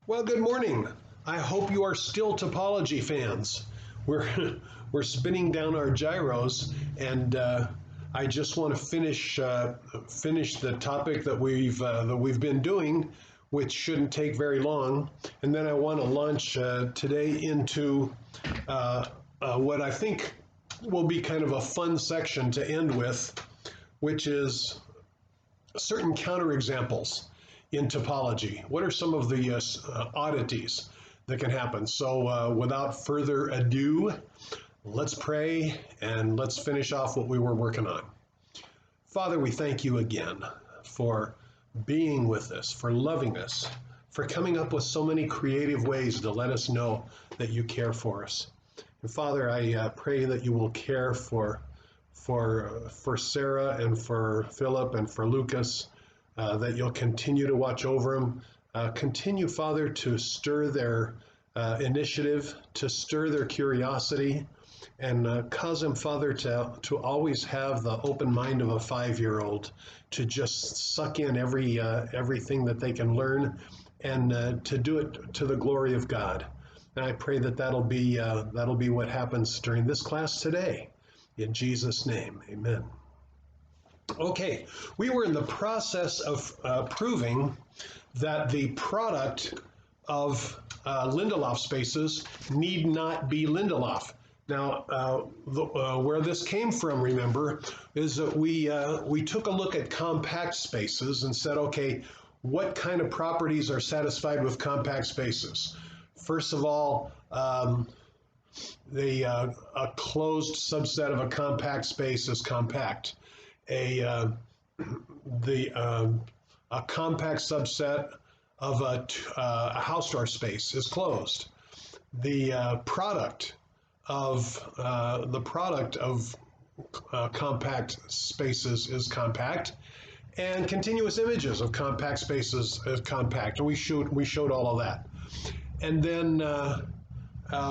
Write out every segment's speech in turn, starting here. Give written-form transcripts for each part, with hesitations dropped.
Well, good morning. I hope you are still topology fans. We're we're spinning down our gyros, and I just want to finish the topic that we've been doing, which shouldn't take very long, and then I want to launch today into what I think will be kind of a fun section to end with, which is certain counterexamples in topology. What are some of the oddities that can happen? So, without further ado, let's pray and let's finish off what we were working on. Father, we thank you again for being with us, for loving us, for coming up with so many creative ways to let us know that you care for us. And Father, I pray that you will care for Sarah and for Philip and for Lucas, that you'll continue to watch over them. Continue, Father, to stir their initiative, to stir their curiosity, and cause them, Father, to always have the open mind of a 5-year-old, to just suck in everything that they can learn, and to do it to the glory of God. And I pray that that'll be what happens during this class today. In Jesus' name, amen. Okay, we were in the process of proving that the product of Lindelof spaces need not be Lindelof. Now, where this came from, remember, is that we took a look at compact spaces and said, okay, what kind of properties are satisfied with compact spaces? First of all, a closed subset of a compact space is compact. A compact subset of a Hausdorff space is closed. The product of compact spaces is compact, and continuous images of compact spaces is compact. And we showed all of that, and then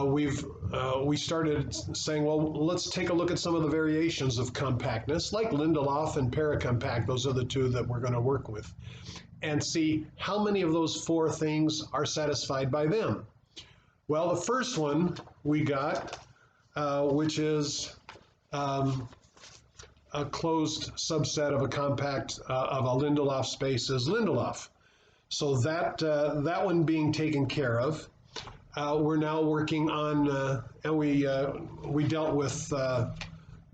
we started saying, well, let's take a look at some of the variations of compactness, like Lindelof and paracompact. Those are the two that we're going to work with, and see how many of those four things are satisfied by them. Well, the first one we got, which is a closed subset of a compact of a Lindelof space, is Lindelof. So that one being taken care of. We're now working on, and we dealt with the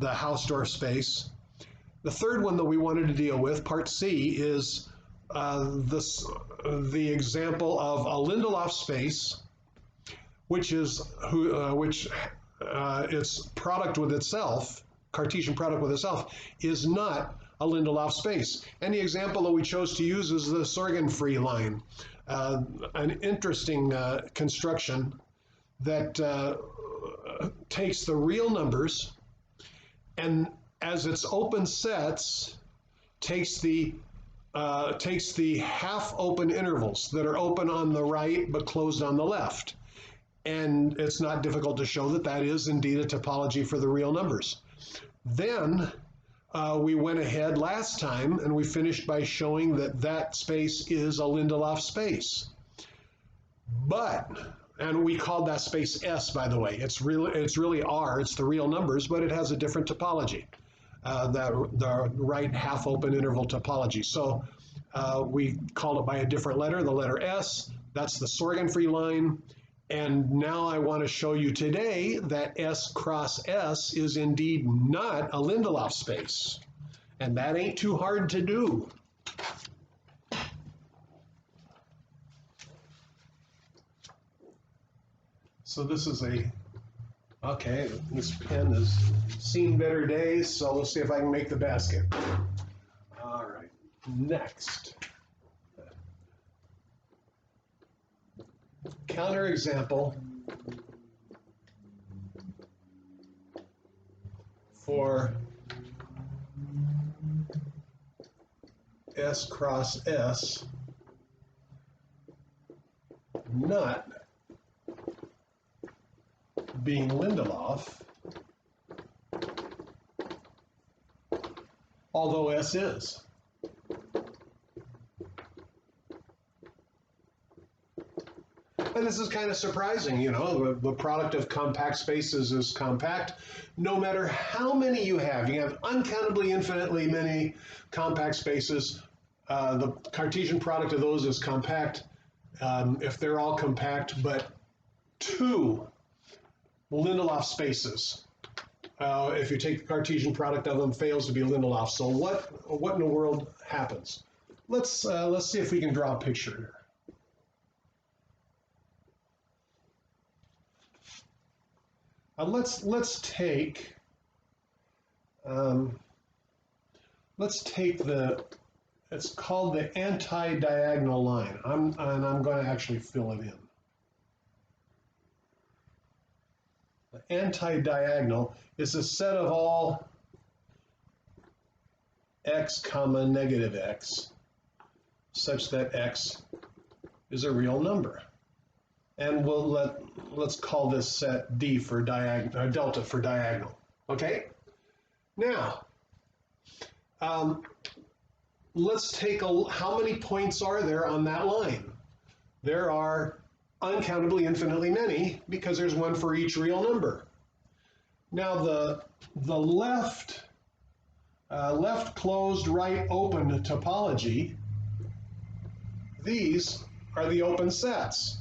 Hausdorff space. The third one that we wanted to deal with, part C, is the example of a Lindelof space, which its product with itself, Cartesian product with itself, is not a Lindelof space. And the example that we chose to use is the Sorgenfrey line. An interesting construction that takes the real numbers and, as its open sets, takes the half open intervals that are open on the right but closed on the left. And it's not difficult to show that that is indeed a topology for the real numbers. Then we went ahead last time and we finished by showing that that space is a Lindelof space. And we called that space S, by the way. It's really R, it's the real numbers, but it has a different topology, the right half open interval topology. So we called it by a different letter, the letter S. That's the Sorgenfrey line. And now I want to show you today that S cross S is indeed not a Lindelof space. And that ain't too hard to do. So this is okay, this pen has seen better days, so let's see if I can make the basket. All right, next. Counterexample for S cross S not being Lindelof, although S is. And this is kind of surprising, you know, the product of compact spaces is compact. No matter how many you have uncountably infinitely many compact spaces. The Cartesian product of those is compact if they're all compact, but two Lindelof spaces, if you take the Cartesian product of them, fails to be Lindelof. So what in the world happens? Let's see if we can draw a picture here. Let's take the, it's called the anti-diagonal line. And I'm going to actually fill it in. The anti-diagonal is a set of all x comma negative x such that x is a real number. And let's call this set D for diagonal, delta for diagonal. Okay? Now, let's take how many points are there on that line? There are uncountably infinitely many because there's one for each real number. Now the left closed, right open topology, these are the open sets.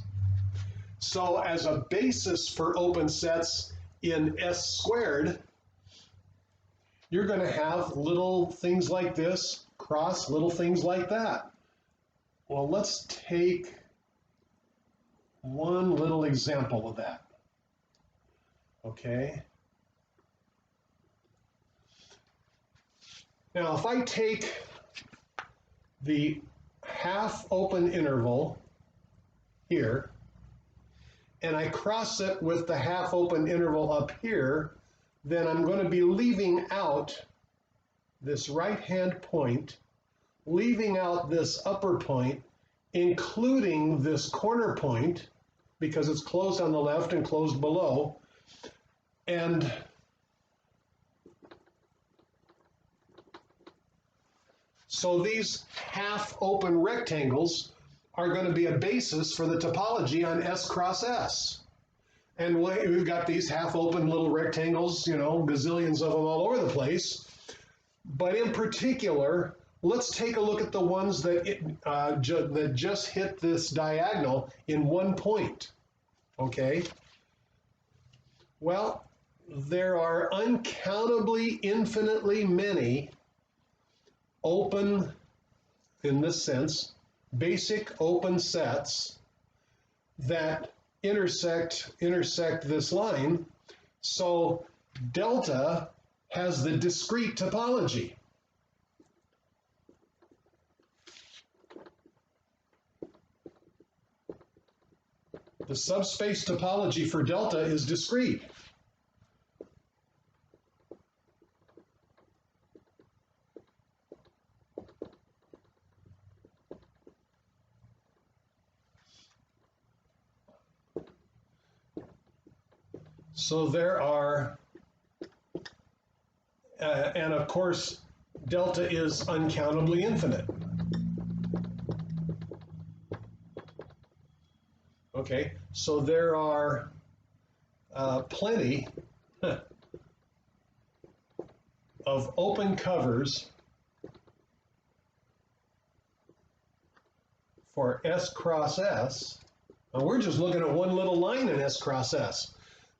So as a basis for open sets in S squared, you're going to have little things like this cross little things like that. Well, let's take one little example of that. Okay. Now, if I take the half open interval here, and I cross it with the half open interval up here, then I'm going to be leaving out this right-hand point, leaving out this upper point, including this corner point, because it's closed on the left and closed below. And so these half-open rectangles are going to be a basis for the topology on S cross S. And we've got these half-open little rectangles, you know, gazillions of them all over the place. But in particular, let's take a look at the ones that just hit this diagonal in one point. Okay? Well, there are uncountably infinitely many open, in this sense, basic open sets that intersect this line. So delta has the discrete topology. The subspace topology for delta is discrete. So there are, and of course, delta is uncountably infinite. Okay, so there are plenty of open covers for S cross S, and we're just looking at one little line in S cross S.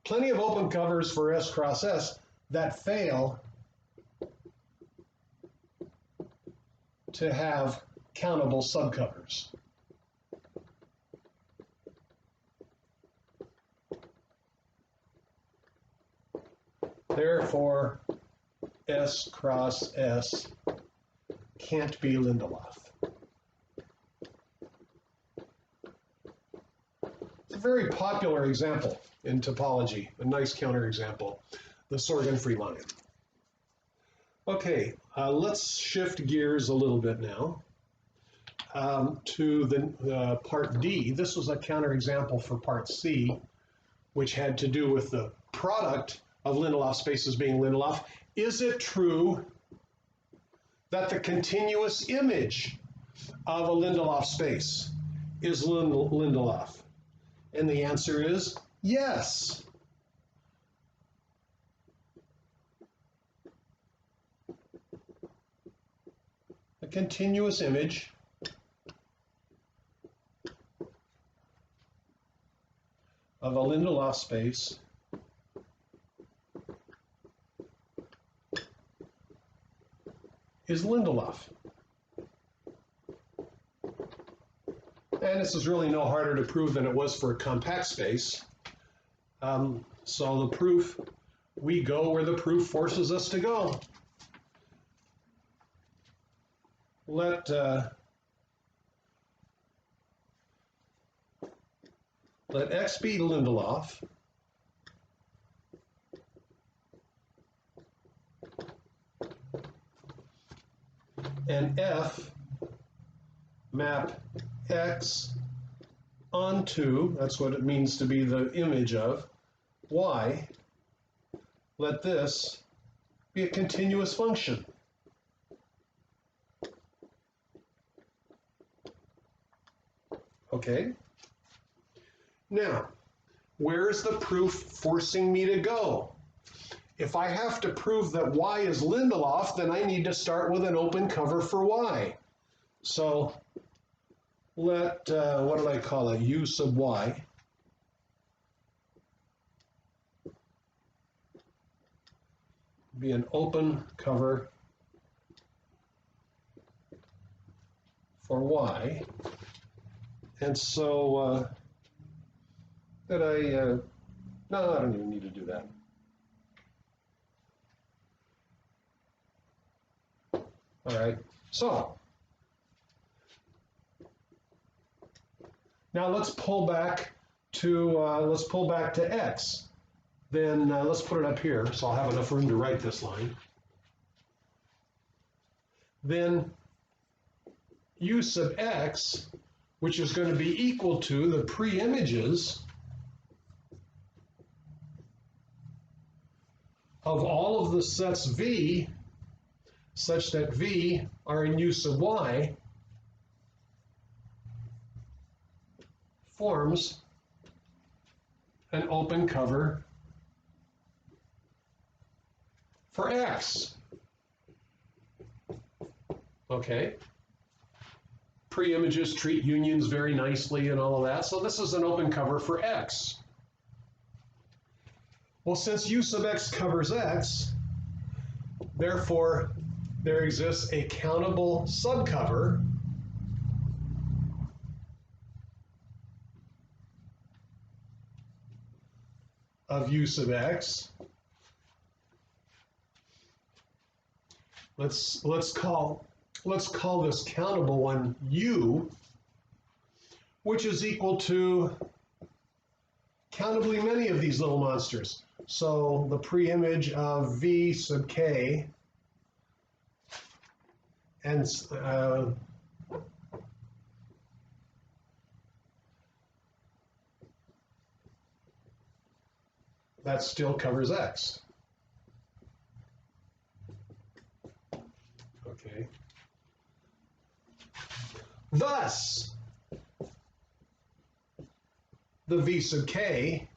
Plenty of open covers for S cross S that fail to have countable subcovers. Therefore, S cross S can't be Lindelof. It's a very popular example in topology, a nice counterexample, the Sorgenfrey line. Okay, let's shift gears a little bit now to the part D. This was a counterexample for part C, which had to do with the product of Lindelof spaces being Lindelof. Is it true that the continuous image of a Lindelof space is Lindelof? And the answer is yes. A continuous image of a Lindelof space is Lindelof. And this is really no harder to prove than it was for a compact space. So the proof, we go where the proof forces us to go. Let X be Lindelof, and F map X onto, that's what it means to be the image of, Y. Let this be a continuous function. Okay? Now, where is the proof forcing me to go? If I have to prove that Y is Lindelof, then I need to start with an open cover for Y. So let, what did I call it? U sub Y. Be an open cover for Y. And so, no, I don't even need to do that. All right, so now let's pull back to X. Then let's put it up here, so I'll have enough room to write this line. Then U sub X, which is going to be equal to the pre-images of all of the sets V, such that V are in U sub Y, forms an open cover for X. Okay. Pre-images treat unions very nicely and all of that, so this is an open cover for X. Well, since U sub X covers X, therefore there exists a countable subcover of U sub X. Let's call this countable one U, which is equal to countably many of these little monsters. So the pre-image of V sub K and that still covers X. Okay. Thus, the V sub K,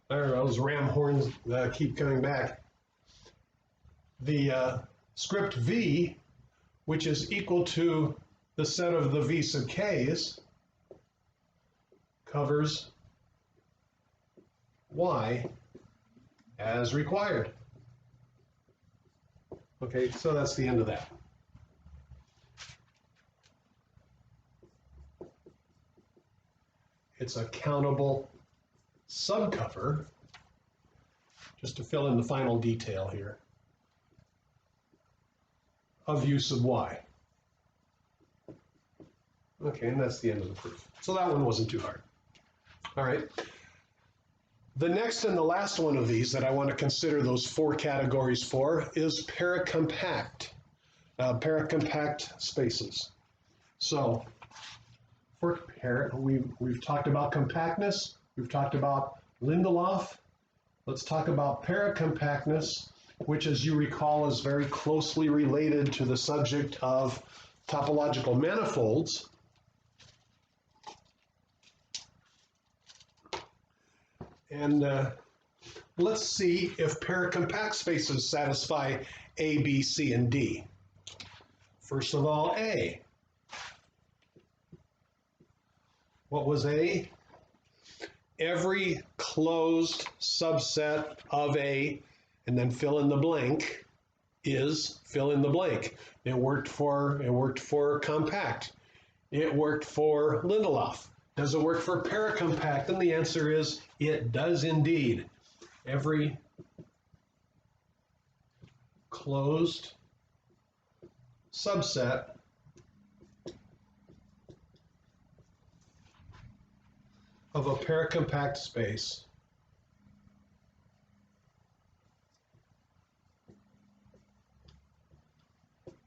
those ram horns keep coming back. The script V, which is equal to the set of the V sub K's, covers Y as required. Okay, so that's the end of that. It's a countable subcover, just to fill in the final detail here, of U sub Y. Okay, and that's the end of the proof. So that one wasn't too hard. All right. The next and the last one of these that I want to consider those four categories for is paracompact spaces. So for we've talked about compactness, we've talked about Lindelof. Let's talk about paracompactness, which, as you recall, is very closely related to the subject of topological manifolds. And let's see if paracompact spaces satisfy A, B, C, and D. First of all, A. What was A? Every closed subset of A, and then fill in the blank, is fill in the blank. It worked for compact. It worked for Lindelof. Does it work for paracompact? And the answer is it does indeed. Every closed subset of a paracompact space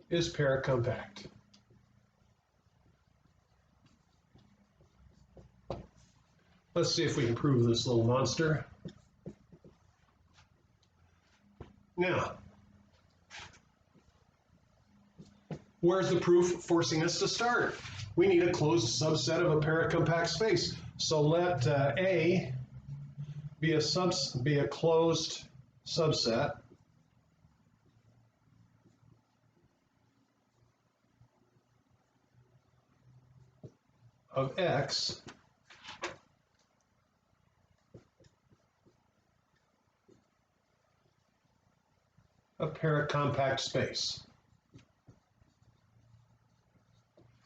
is paracompact. Let's see if we can prove this little monster. Now, where's the proof forcing us to start? We need a closed subset of a paracompact space. So let A be a closed subset of X a paracompact space.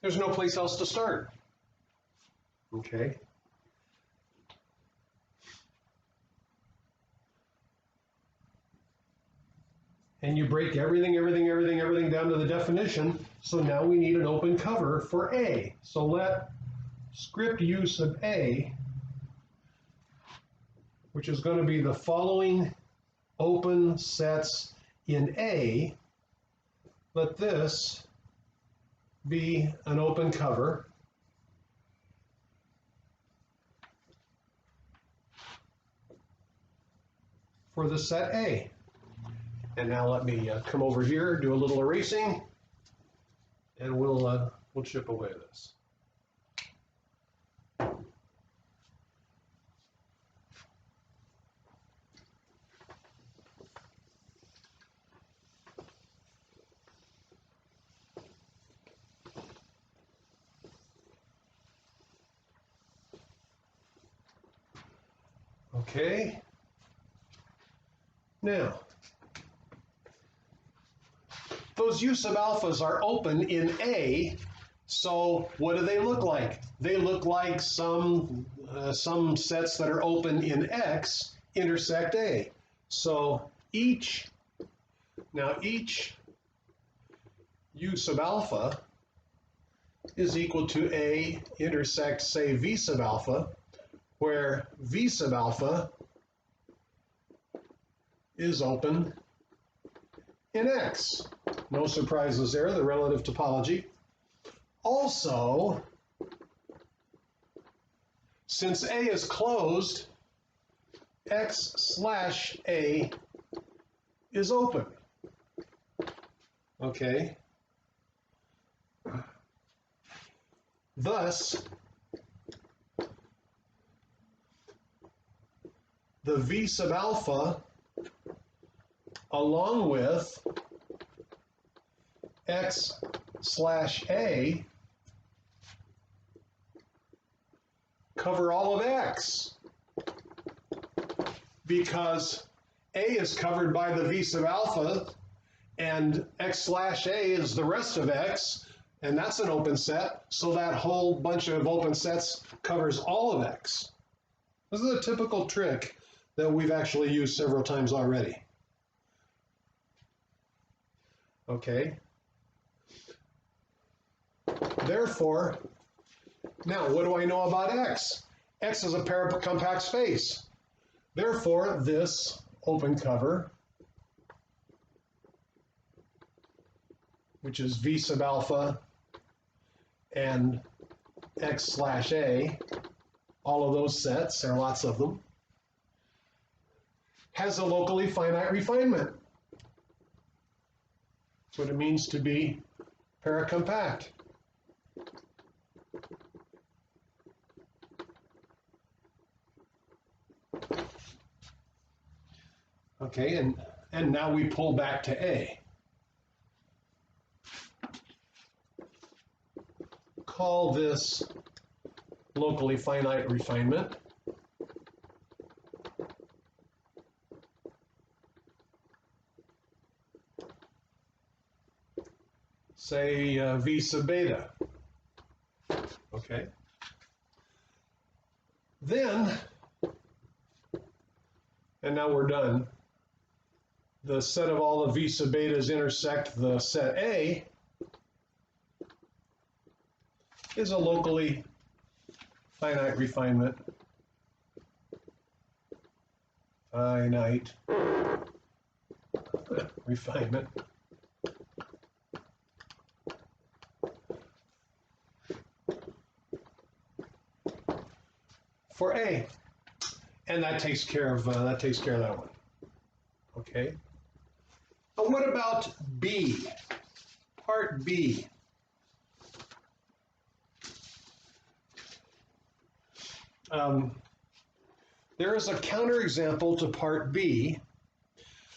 There's no place else to start. Okay. And you break everything down to the definition. So now we need an open cover for A. So let script use of A, which is going to be the following open sets in A, let this be an open cover for the set A. And now let me come over here, do a little erasing, and we'll chip away this. Okay. Now, those use of alphas are open in A, so what do they look like? They look like some sets that are open in X intersect A. So each use of alpha is equal to A intersect, say, V sub alpha, where V sub alpha is open in X. No surprises there, the relative topology. Also, since A is closed, X slash A is open. Okay. Thus, the V sub alpha along with X slash A cover all of X, because A is covered by the V sub alpha and X slash A is the rest of X, and that's an open set, so that whole bunch of open sets covers all of X. This is a typical trick that we've actually used several times already. Okay. Therefore, now what do I know about X? X is a paracompact space. Therefore, this open cover, which is V sub alpha and X slash A, all of those sets, there are lots of them, has a locally finite refinement. That's what it means to be paracompact. Okay, and now we pull back to A. Call this locally finite refinement. Say V sub beta. Okay. Then, and now we're done, the set of all the V sub betas intersect the set A is a locally finite refinement. Finite refinement. For A, and that takes care of that one. Okay. But what about B? Part B. There is a counterexample to Part B,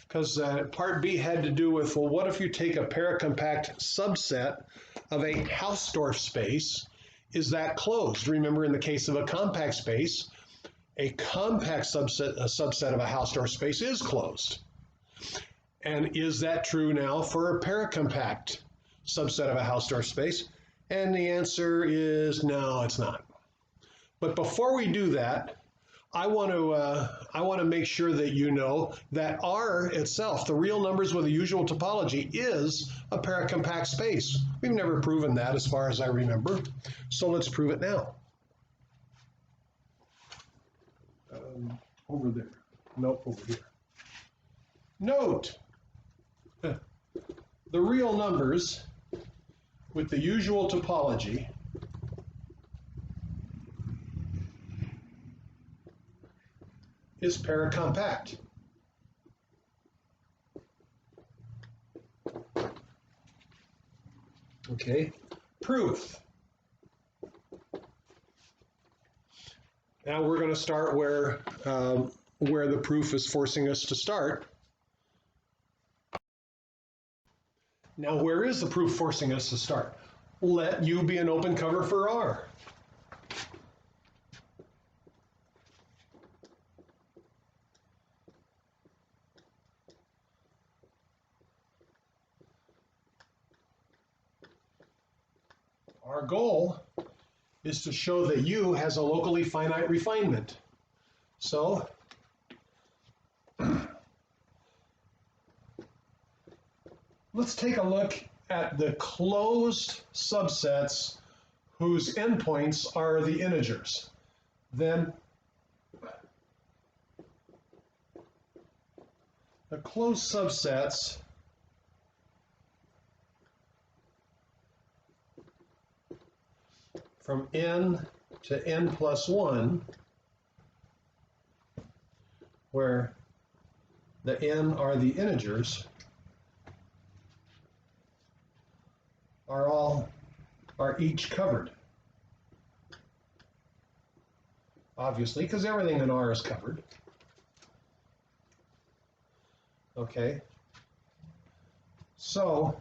because Part B had to do with, well, what if you take a paracompact subset of a Hausdorff space? Is that closed? Remember, in the case of a compact space, a compact subset of a Hausdorff space is closed. And is that true now for a paracompact subset of a Hausdorff space? And the answer is no, it's not. But before we do that, I want to make sure that you know that R itself, the real numbers with the usual topology, is a paracompact space. We've never proven that as far as I remember, so let's prove it now. Over there. Nope, over here. Note, the real numbers with the usual topology is paracompact. Okay, proof. Now we're going to start where the proof is forcing us to start. Now, where is the proof forcing us to start? Let U be an open cover for R. Our goal is to show that U has a locally finite refinement. So, let's take a look at the closed subsets whose endpoints are the integers. Then, the closed subsets from n to n plus 1, where the n are the integers, are each covered. Obviously, because everything in R is covered. Okay. So,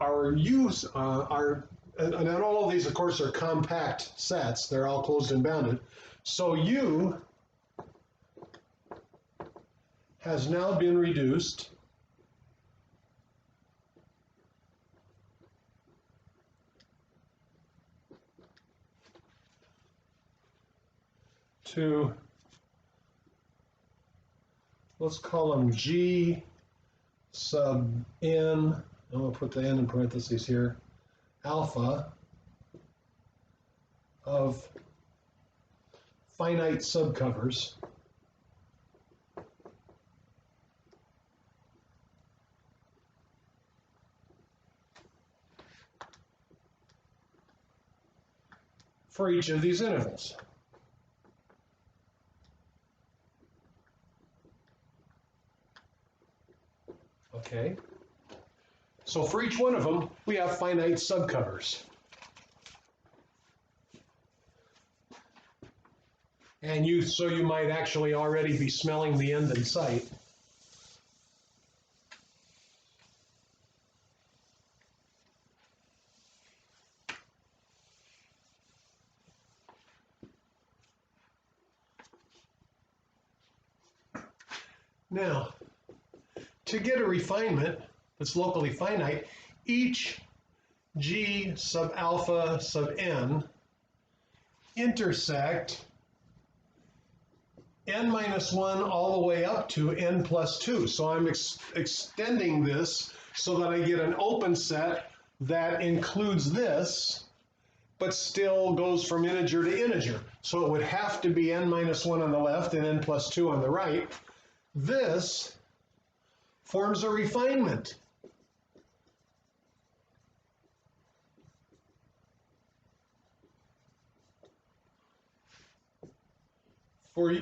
our U's and all of these, of course, are compact sets. They're all closed and bounded. So U has now been reduced to, let's call them G sub n, I'm going to put the n in parentheses here, alpha of finite subcovers for each of these intervals. Okay, So for each one of them, we have finite subcovers. And so you might actually already be smelling the end in sight. Now, to get a refinement that's locally finite, each G sub alpha sub n intersect n minus 1 all the way up to n plus 2. So I'm extending this so that I get an open set that includes this, but still goes from integer to integer. So it would have to be n minus 1 on the left and n plus 2 on the right. This forms a refinement. For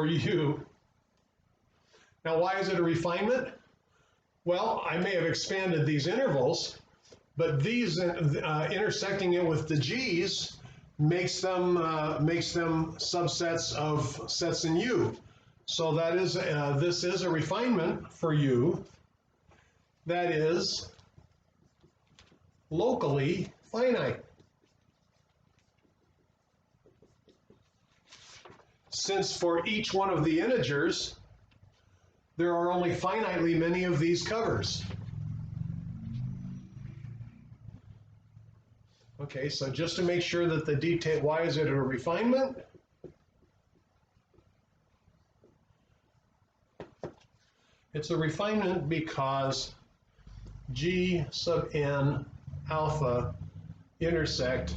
you. Now, why is it a refinement? Well, I may have expanded these intervals, but these intersecting it with the G's makes them subsets of sets in U. So that is this is a refinement for U that is locally finite. Since for each one of the integers, there are only finitely many of these covers. Okay, so just to make sure that the detail, why is it a refinement? It's a refinement because G sub n alpha intersect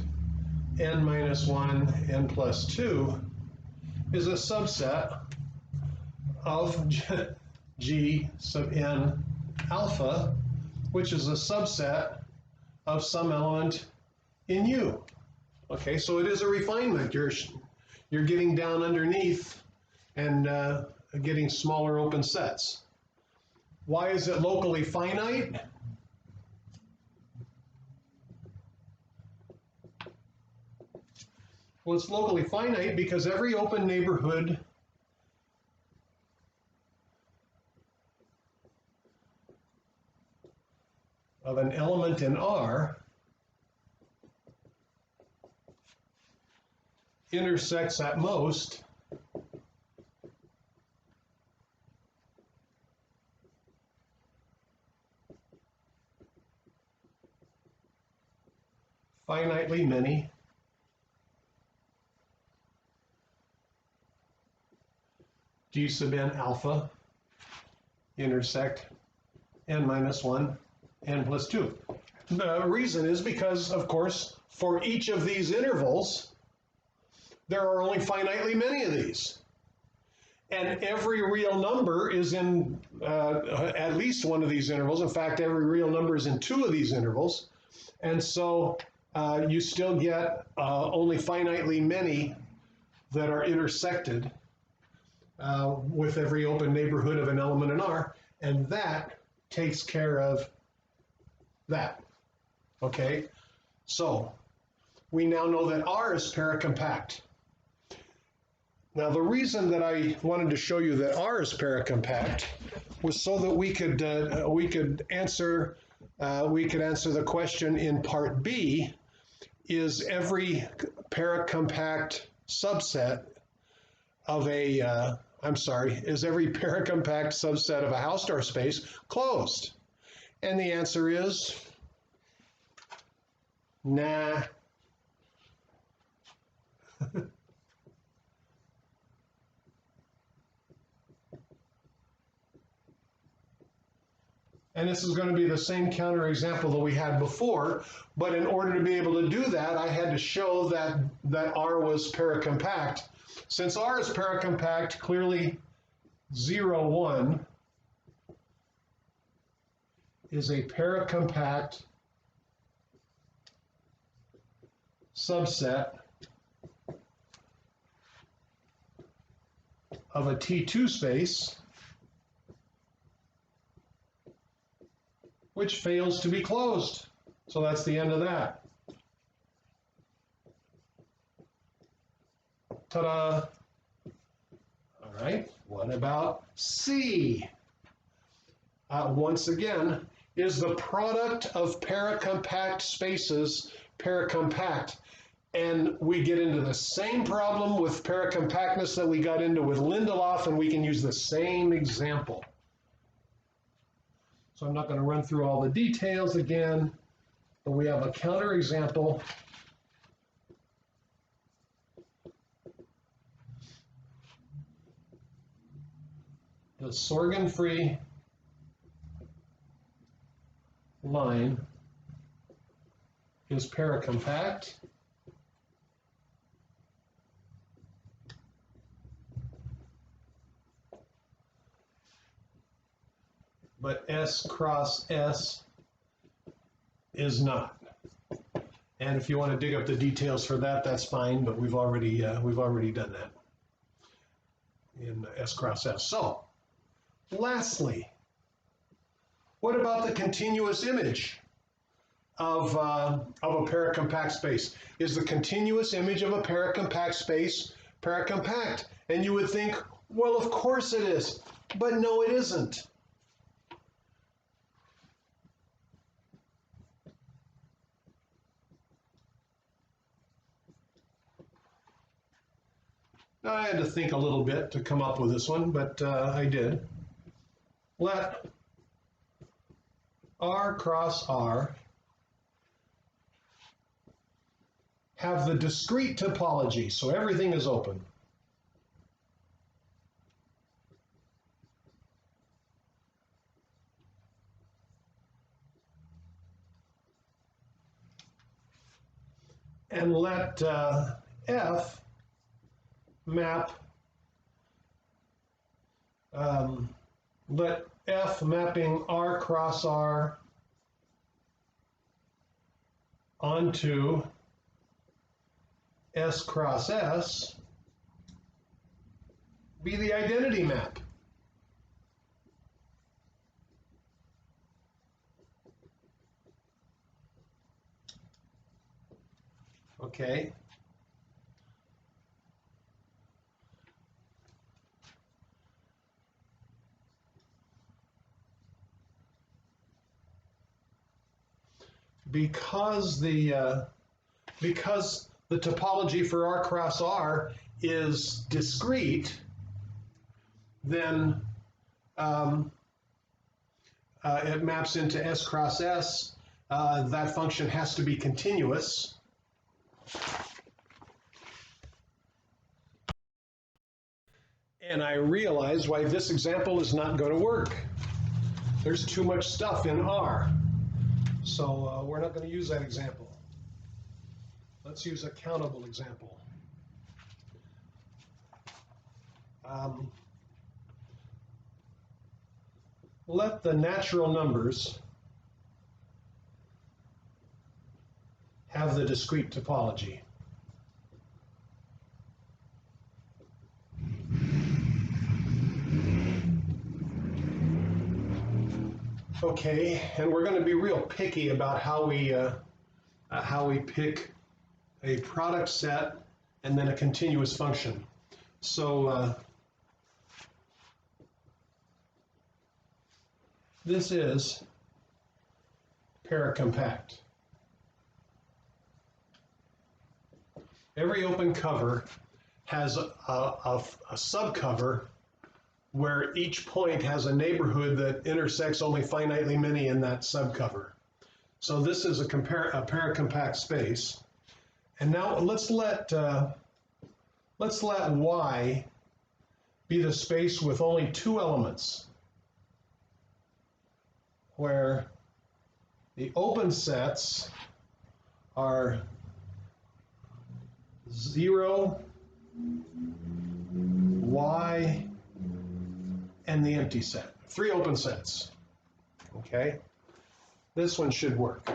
n minus 1, n plus 2 is a subset of G sub n alpha, which is a subset of some element in U. Okay, so it is a refinement. You're getting down underneath and getting smaller open sets. Why is it locally finite? Well, it's locally finite because every open neighborhood of an element in R intersects at most finitely many G sub n alpha intersect n minus 1, n plus 2. The reason is because, of course, for each of these intervals, there are only finitely many of these. And every real number is in at least one of these intervals. In fact, every real number is in 2 of these intervals. And so you still get only finitely many that are intersected with every open neighborhood of an element in R. And that takes care of that. Okay? So we now know that R is paracompact. Now, the reason that I wanted to show you that R is paracompact was so that we could answer the question in part B: is every paracompact subset of a is every paracompact subset of a Hausdorff space closed? And the answer is nah. And this is going to be the same counterexample that we had before, but in order to be able to do that, I had to show that R was paracompact. Since R is paracompact, clearly 0, 1 is a paracompact subset of a T2 space which fails to be closed. So that's the end of that. Ta-da! All right, what about C? Once again, is the product of paracompact spaces paracompact? And we get into the same problem with paracompactness that we got into with Lindelof, and we can use the same example. So I'm not going to run through all the details again, but we have a counterexample. The Sorgen-free line is paracompact. But S cross S is not. And if you want to dig up the details for that, that's fine, but we've already done that in S cross S. So, lastly, what about the continuous image of a paracompact space? Is the continuous image of a paracompact space paracompact? And you would think, well, of course it is, but no, it isn't. Now, I had to think a little bit to come up with this one, but I did. Let R cross R have the discrete topology, so everything is open. And let F map, let F mapping R cross R onto S cross S be the identity map. Okay. Because the topology for R cross R is discrete, then it maps into S cross S. That function has to be continuous. And I realize why this example is not going to work. There's too much stuff in R. So we're not going to use that example. Let's use a countable example. Let the natural numbers have the discrete topology. Okay, and we're going to be real picky about how we pick a product set and then a continuous function. So this is paracompact. Every open cover has a subcover where each point has a neighborhood that intersects only finitely many in that subcover. So this is a paracompact space. And now let's let Y be the space with only two elements, where the open sets are 0, Y, and the empty set. 3 open sets. Okay? This one should work.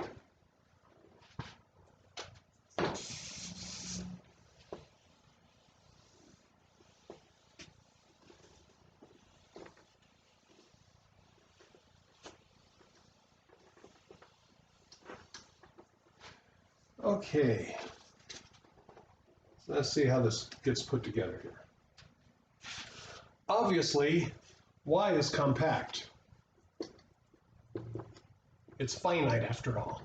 Okay, let's see how this gets put together here. Obviously, Y is compact. It's finite after all.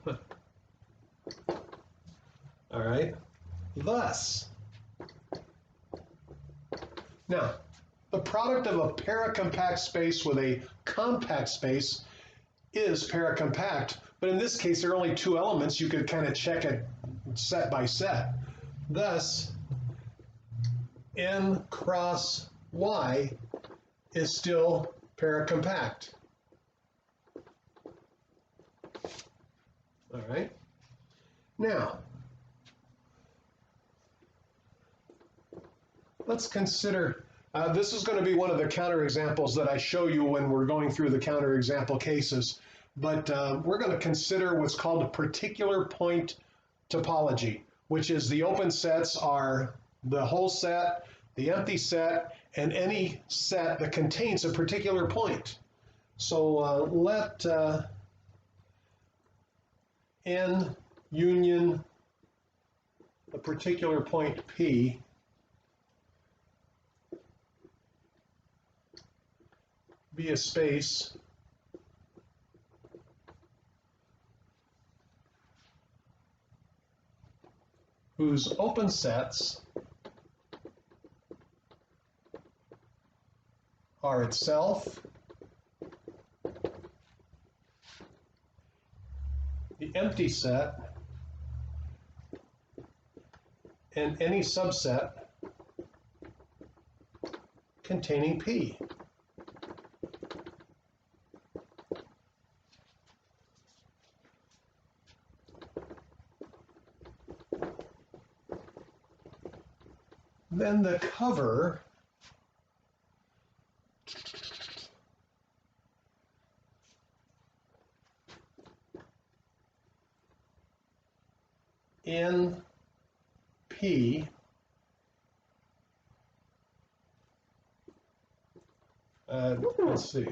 All right, thus, now, the product of a paracompact space with a compact space is paracompact, but in this case, there are only two elements. You could kind of check it set by set. Thus, N cross Y is still paracompact. All right. Now, let's consider, this is going to be one of the counterexamples that I show you when we're going through the counterexample cases, but we're going to consider what's called a particular point topology, which is the open sets are the whole set, the empty set, and any set that contains a particular point. So let N union a particular point P be a space whose open sets are itself the empty set and any subset containing P. Then the cover in P let's see.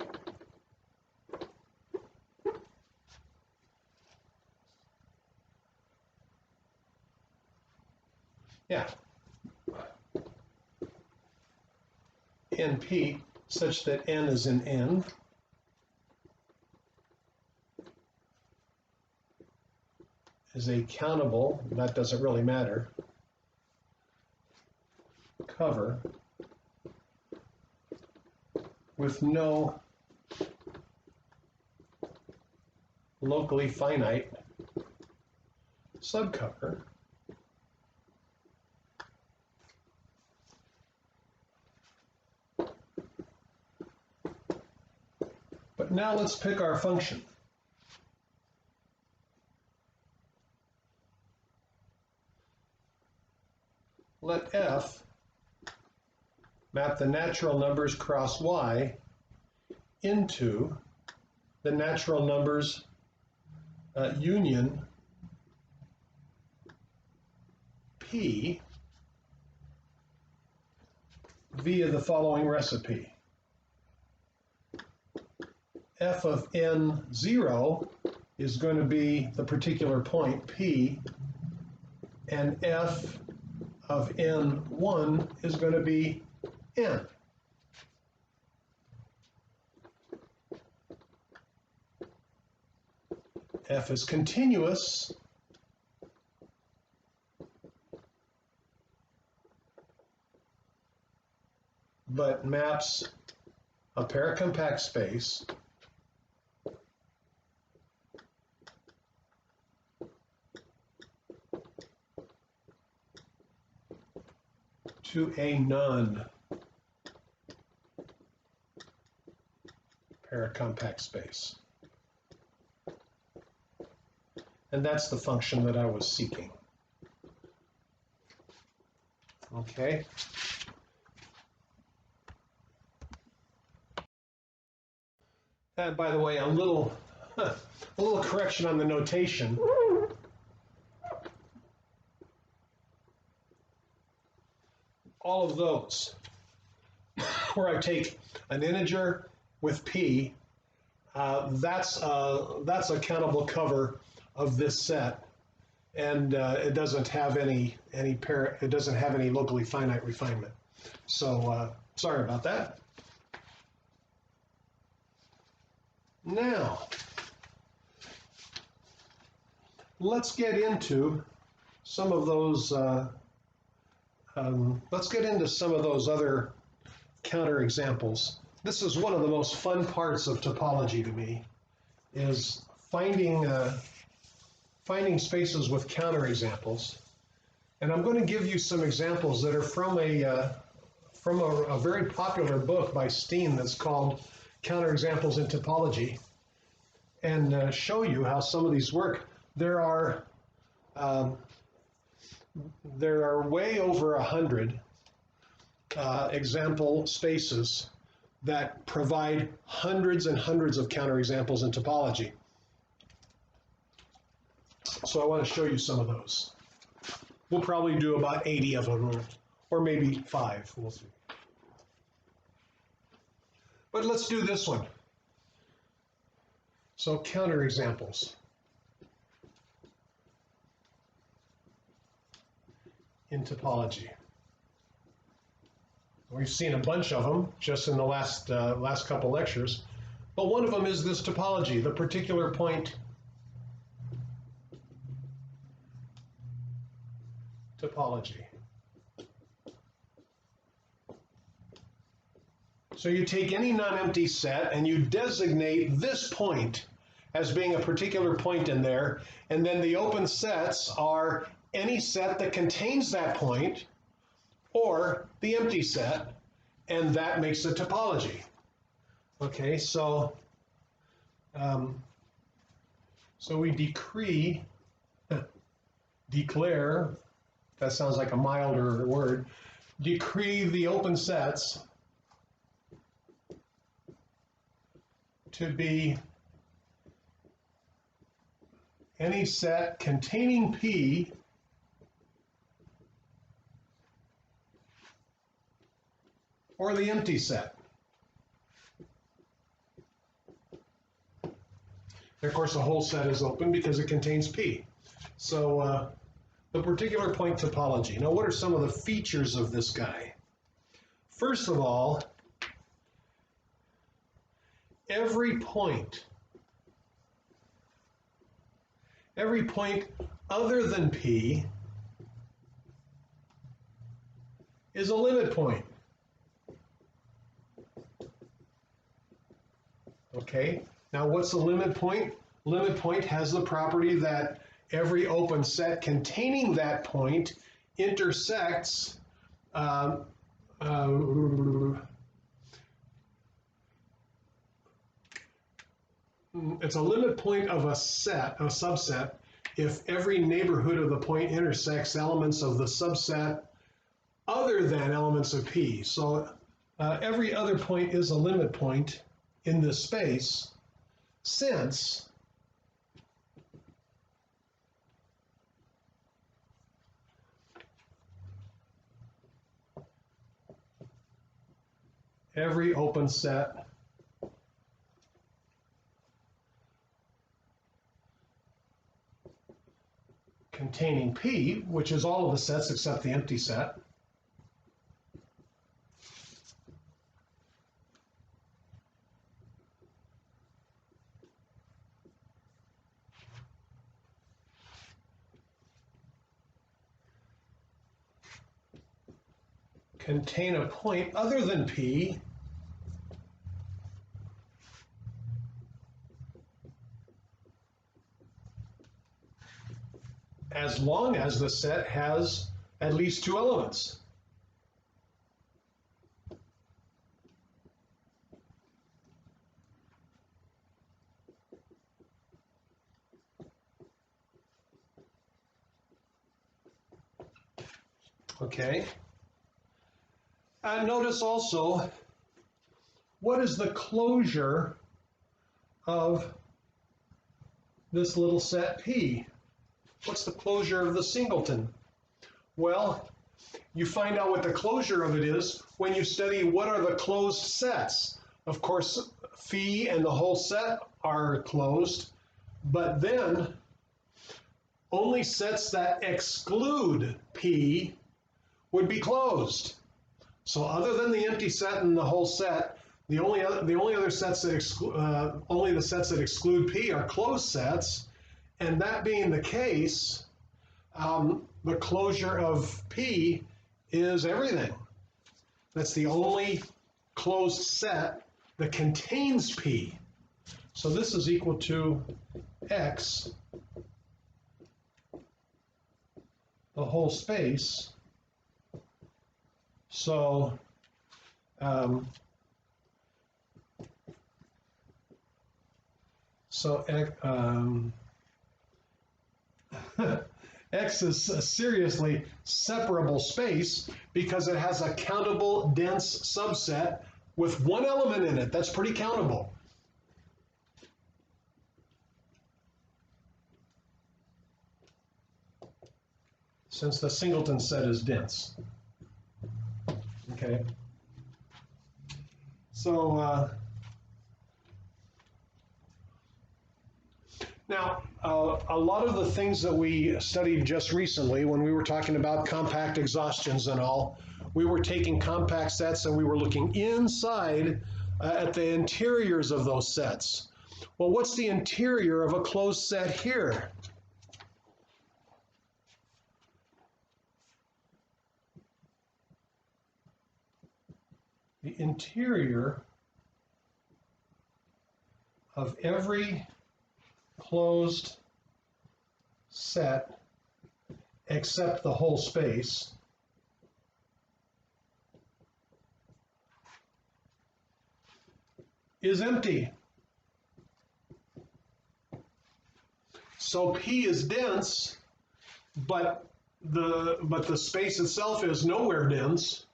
Yeah. NP such that N is in N. Is a countable, that doesn't really matter, cover with no locally finite subcover but now let's pick our function. Let F map the natural numbers cross Y into the natural numbers union P via the following recipe. F of N0 is going to be the particular point P, and F of N1 is going to be N. F is continuous but maps a paracompact space to a non-paracompact space. And that's the function that I was seeking. Okay. And by the way, a little correction on the notation. All of those, where I take an integer with P, that's a countable cover of this set. and it doesn't have any locally finite refinement. So sorry about that. Now, let's get into some of those. Let's get into some of those other counterexamples. This is one of the most fun parts of topology to me, is finding spaces with counterexamples. And I'm going to give you some examples that are from a very popular book by Steen that's called Counterexamples in Topology, and show you how some of these work. There are way over 100 example spaces that provide hundreds and hundreds of counterexamples in topology. So I want to show you some of those. We'll probably do about 80 of them, or maybe 5, we'll see. But let's do this one. So counterexamples in topology. We've seen a bunch of them just in the last couple lectures, but one of them is this topology, the particular point topology. So you take any non-empty set and you designate this point as being a particular point in there, and then the open sets are any set that contains that point or the empty set, and that makes a topology. Okay, so we declare, that sounds like a milder word, decree the open sets to be any set containing P or the empty set. And of course, the whole set is open because it contains P. So the particular point topology. Now, what are some of the features of this guy? First of all, every point other than P is a limit point. Okay, now what's a limit point? Limit point has the property that every open set containing that point intersects it's a limit point of a subset, if every neighborhood of the point intersects elements of the subset other than elements of P. So every other point is a limit point in this space, since every open set containing P, which is all of the sets except the empty set, contain a point other than P as long as the set has at least 2 elements. Okay. And notice also, what is the closure of this little set P? What's the closure of the singleton? Well, you find out what the closure of it is when you study what are the closed sets. Of course, phi and the whole set are closed, but then only sets that exclude P would be closed. So other than the empty set and the whole set, the only other sets that only the sets that exclude P are closed sets, and that being the case, the closure of P is everything. That's the only closed set that contains P. So this is equal to X, the whole space. So X is a seriously separable space because it has a countable dense subset with one element in it. That's pretty countable. Since the singleton set is dense. Okay. So now, a lot of the things that we studied just recently, when we were talking about compact exhaustions and all, we were taking compact sets and we were looking inside at the interiors of those sets. Well, what's the interior of a closed set here? The interior of every closed set except the whole space is empty. So P is dense, but the space itself is nowhere dense.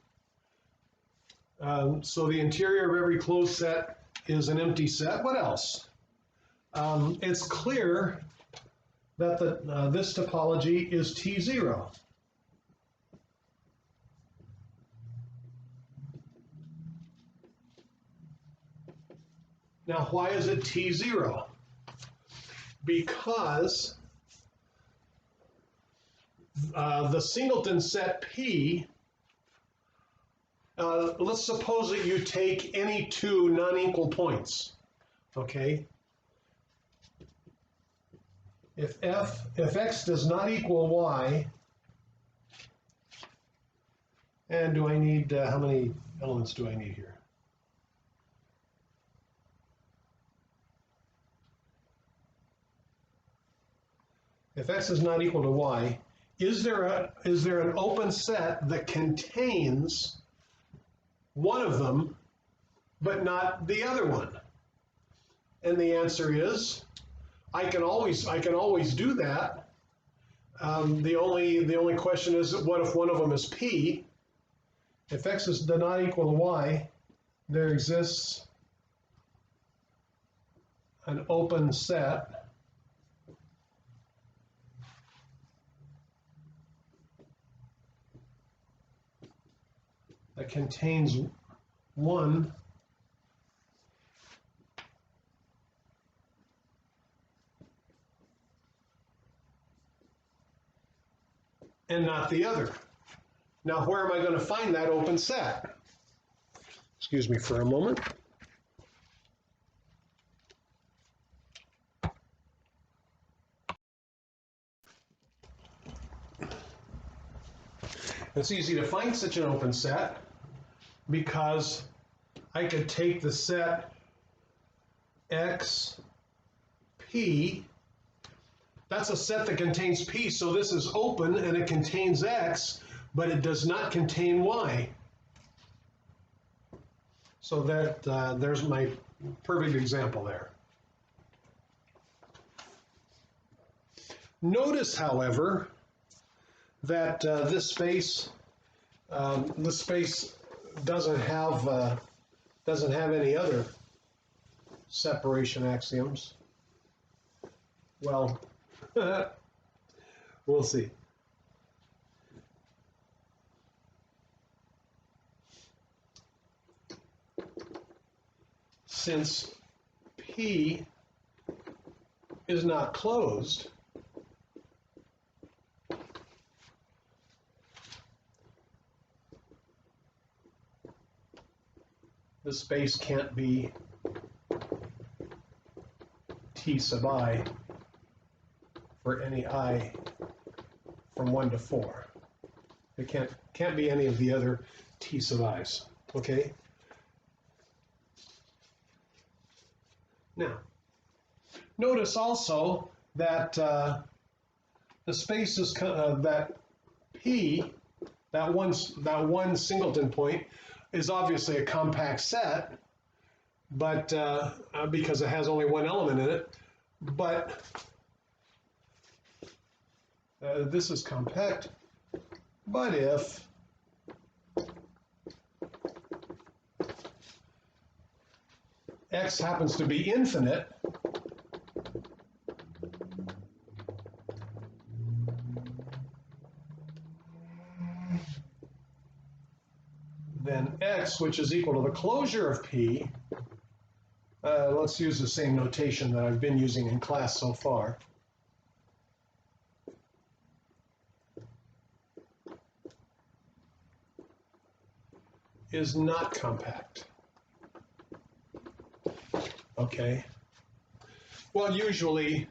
So the interior of every closed set is an empty set. What else? It's clear that this topology is T0. Now, why is it T0? Because the singleton set P, let's suppose that you take any two non-equal points, okay? If X does not equal Y, and do I need, how many elements do I need here? If X is not equal to Y, is there an open set that contains one of them, but not the other one? And the answer is, I can always do that. The only question is, what if one of them is P? If X is not equal to Y, there exists an open set that contains one and not the other. Now, where am I going to find that open set? Excuse me for a moment. It's easy to find such an open set because I could take the set X, P. That's a set that contains P, so this is open and it contains X, but it does not contain Y. So that there's my perfect example there. Notice, however, that this space doesn't have any other separation axioms. Well, we'll see. Since P is not closed, the space can't be T sub I for any I from 1 to 4. It can't be any of the other T sub I's, okay? Now, notice also that the space is that P, that one singleton point, is obviously a compact set, but because it has only one element in it. But this is compact. But if X happens to be infinite, then X, which is equal to the closure of P, let's use the same notation that I've been using in class so far. Is not compact. Okay. Well, usually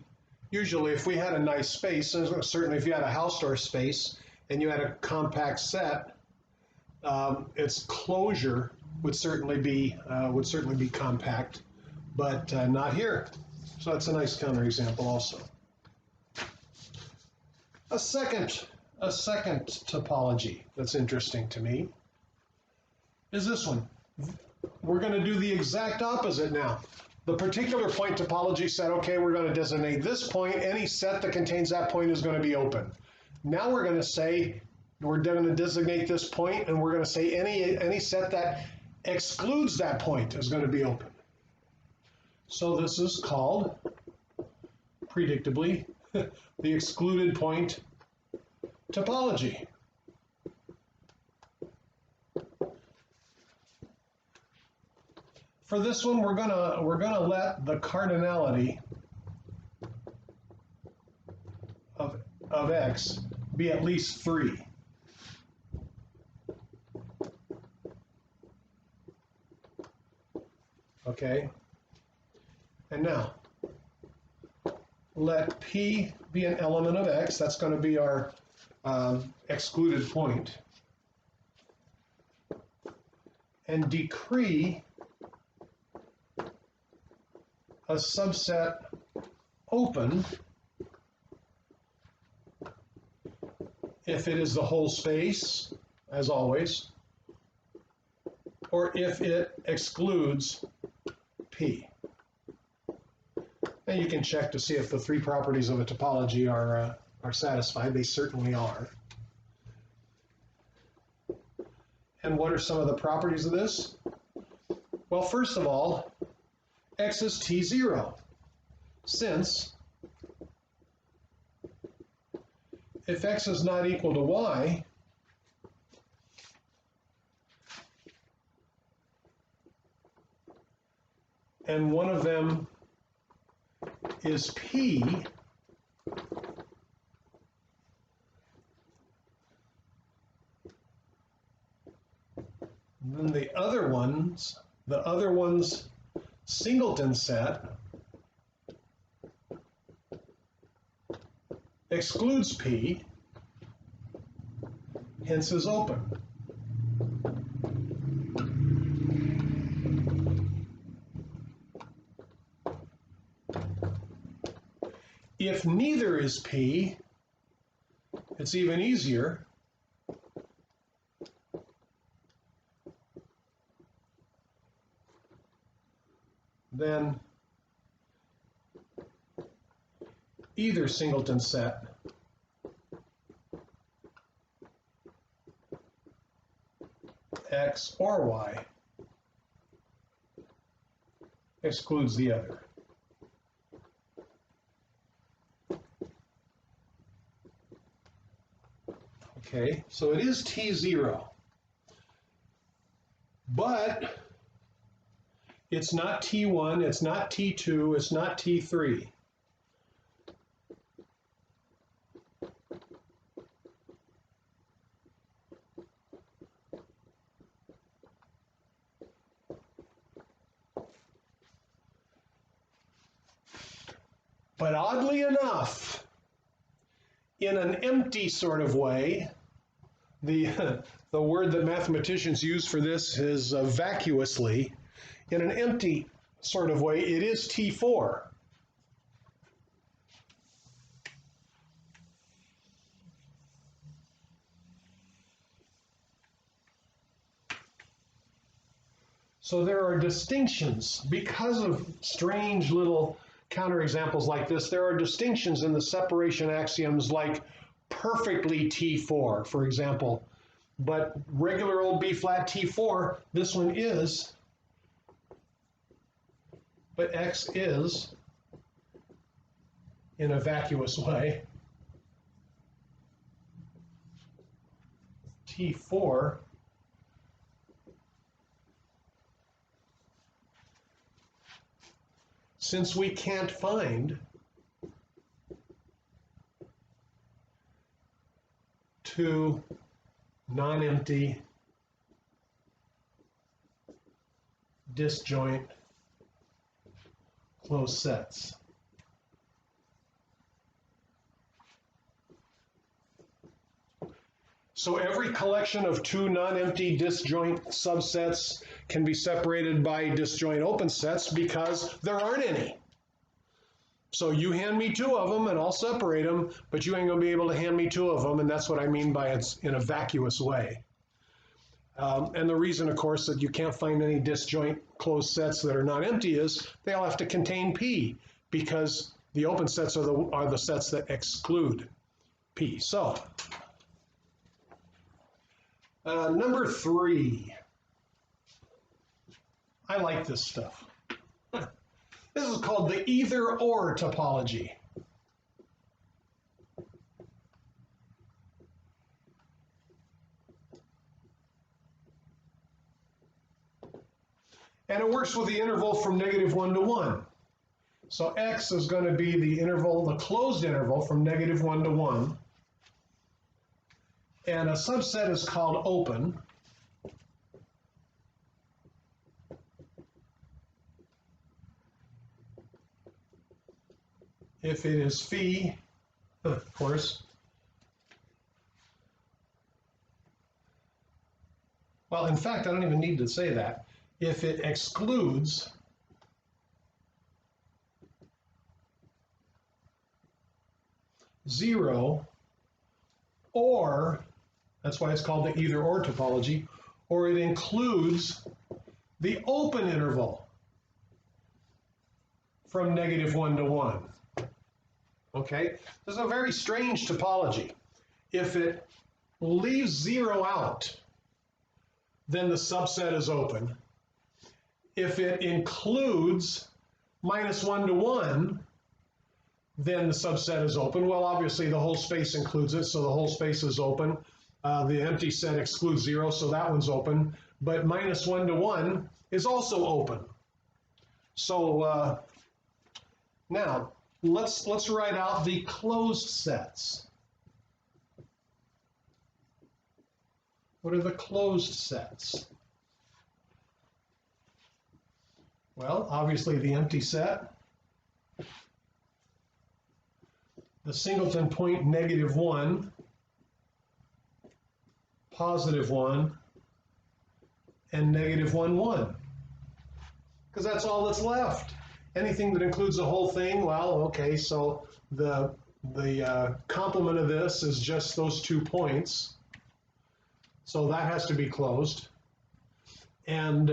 if we had a nice space, certainly if you had a Hausdorff space and you had a compact set, its closure would certainly be compact, but not here. So that's a nice counterexample also. A second topology that's interesting to me is this one. We're going to do the exact opposite now. The particular point topology said, okay, we're going to designate this point. Any set that contains that point is going to be open. Now we're going to say, we're going to designate this point, and we're going to say any set that excludes that point is going to be open. So this is called, predictably, the excluded point topology. For this one, we're gonna let the cardinality of X be at least 3. Okay? And now, let P be an element of X. That's going to be our excluded point. And decree a subset open if it is the whole space, as always, or if it excludes P. And you can check to see if the 3 properties of a topology are satisfied. They certainly are. And what are some of the properties of this? Well, first of all, X is T0, since if X is not equal to Y, and one of them is P, then the other one's singleton set excludes P, hence is open. If neither is P, it's even easier. Then either singleton set X or Y excludes the other. Okay, so it is T0, but it's not T1, it's not T2, it's not T3. But oddly enough, in an empty sort of way, the, the word that mathematicians use for this is vacuously. In an empty sort of way, it is T4. So there are distinctions because of strange little counterexamples like this. There are distinctions in the separation axioms like perfectly T4, for example. But regular old B flat T4, this one is, but X is in a vacuous way. T4 since we can't find two non-empty disjoint closed sets. So every collection of two non-empty disjoint subsets can be separated by disjoint open sets because there aren't any. So you hand me two of them and I'll separate them, but you ain't gonna be able to hand me two of them, and that's what I mean by it's in a vacuous way. And the reason, of course, that you can't find any disjoint closed sets that are not empty is they all have to contain P, because the open sets are the sets that exclude P. So, number 3. I like this stuff. This is called the either-or topology. And it works with the interval from -1 to 1. So X is going to be the interval, the closed interval from -1 to 1. And a subset is called open. If it is phi, of course. Well, in fact, I don't even need to say that. If it excludes zero, or, that's why it's called the either-or topology, or it includes the open interval from -1 to 1. Okay? This is a very strange topology. If it leaves 0 out, then the subset is open. If it includes -1 to 1, then the subset is open. Well, obviously the whole space includes it, so the whole space is open. The empty set excludes 0, so that one's open. But -1 to 1 is also open. So now let's write out the closed sets. What are the closed sets? Well, obviously the empty set, the singleton point -1, +1, and -1, 1. Because that's all that's left. Anything that includes the whole thing, well, okay, so the complement of this is just those 2 points. So that has to be closed. And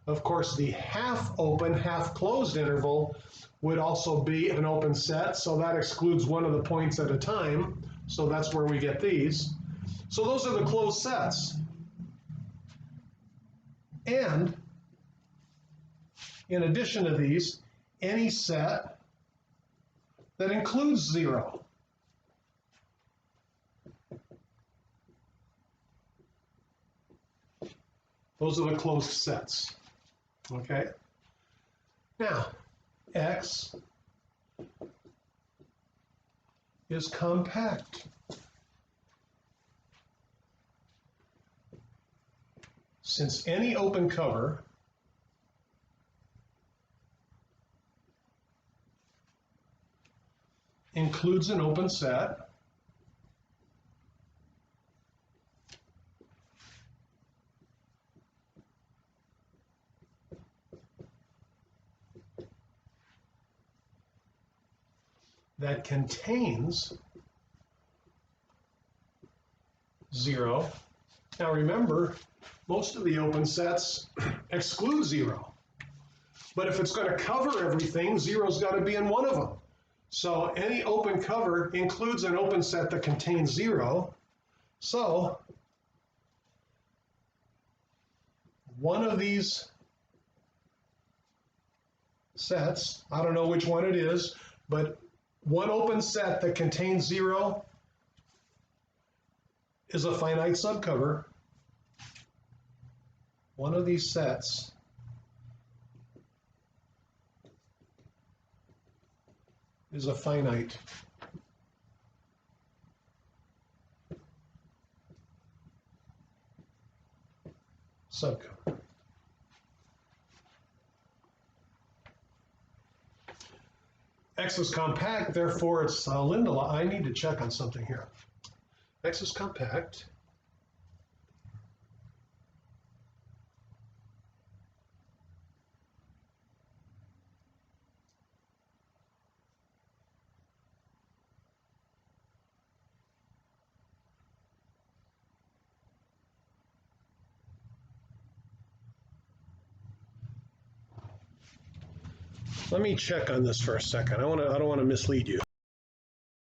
of course, the half open, half closed interval would also be an open set. So that excludes one of the points at a time. So that's where we get these. So those are the closed sets. And in addition to these, any set that includes 0. Those are the closed sets. Okay? Now, X is compact. Since any open cover includes an open set that contains 0. Now remember, most of the open sets exclude 0. But if it's going to cover everything, 0's got to be in one of them. So any open cover includes an open set that contains 0. So one of these sets, I don't know which one it is, but one open set that contains 0 is a finite subcover. One of these sets is a finite subcover. X is compact, therefore it's Lindelof. I need to check on something here. X is compact. Let me check on this for a second. I don't want to mislead you.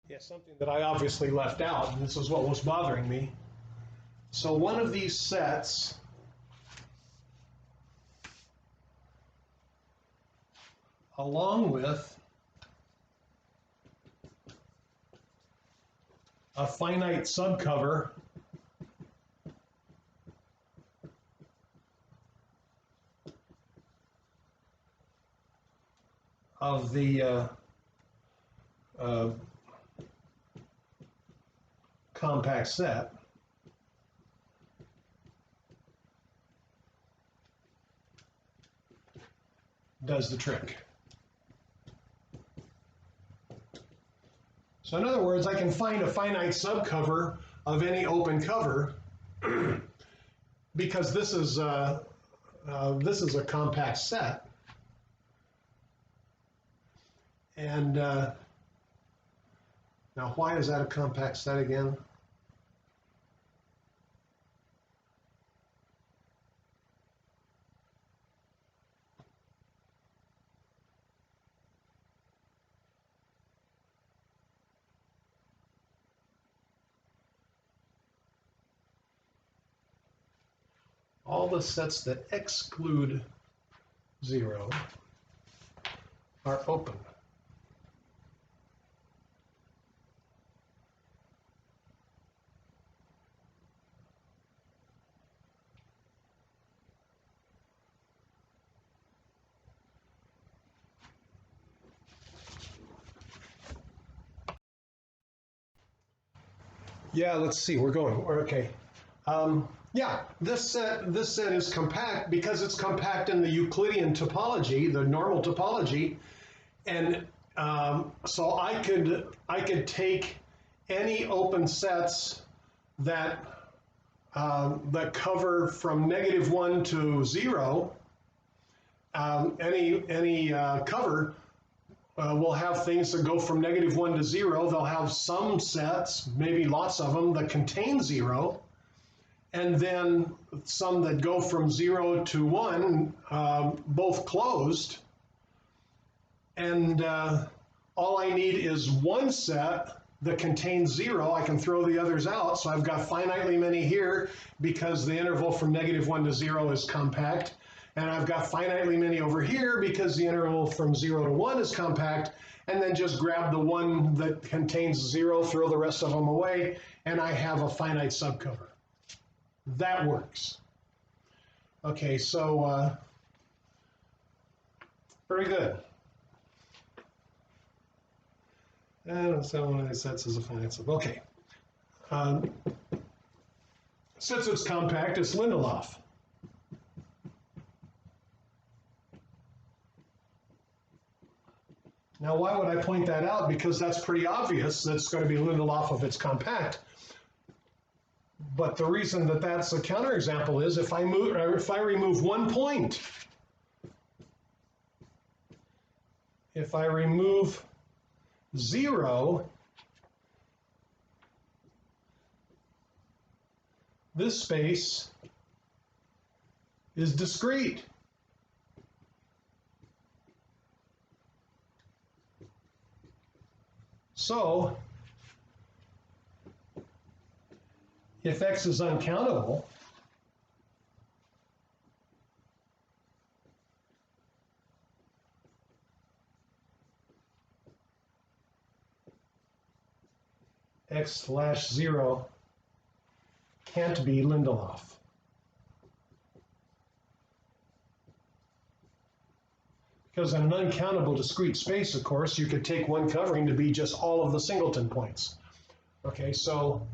Yeah, something that I obviously left out, and this is what was bothering me. So one of these sets along with a finite subcover of the compact set does the trick. So in other words, I can find a finite subcover of any open cover because this is a compact set. And now why is that a compact set again? All the sets that exclude 0 are open. Yeah, let's see, we're okay. Yeah, this set is compact because it's compact in the Euclidean topology, the normal topology, and so I could take any open sets that that cover from -1 to 0. Any cover will have things that go from -1 to 0. They'll have some sets, maybe lots of them, that contain 0. And then some that go from 0 to 1, both closed. And all I need is one set that contains 0. I can throw the others out. So I've got finitely many here because the interval from -1 to 0 is compact. And I've got finitely many over here because the interval from 0 to 1 is compact. And then just grab the one that contains 0, throw the rest of them away, and I have a finite subcover. That works. Okay, so very good. And so one of these sets is a finite sub. Okay. Since it's compact, it's Lindelof. Now, why would I point that out? Because that's pretty obvious. That's going to be Lindelof if it's compact. But the reason that that's a counterexample is if I remove 1 point, if I remove 0, this space is discrete. So, if x is uncountable, x/0 can't be Lindelof. Because in an uncountable discrete space, of course, you could take one covering to be just all of the singleton points. Okay, so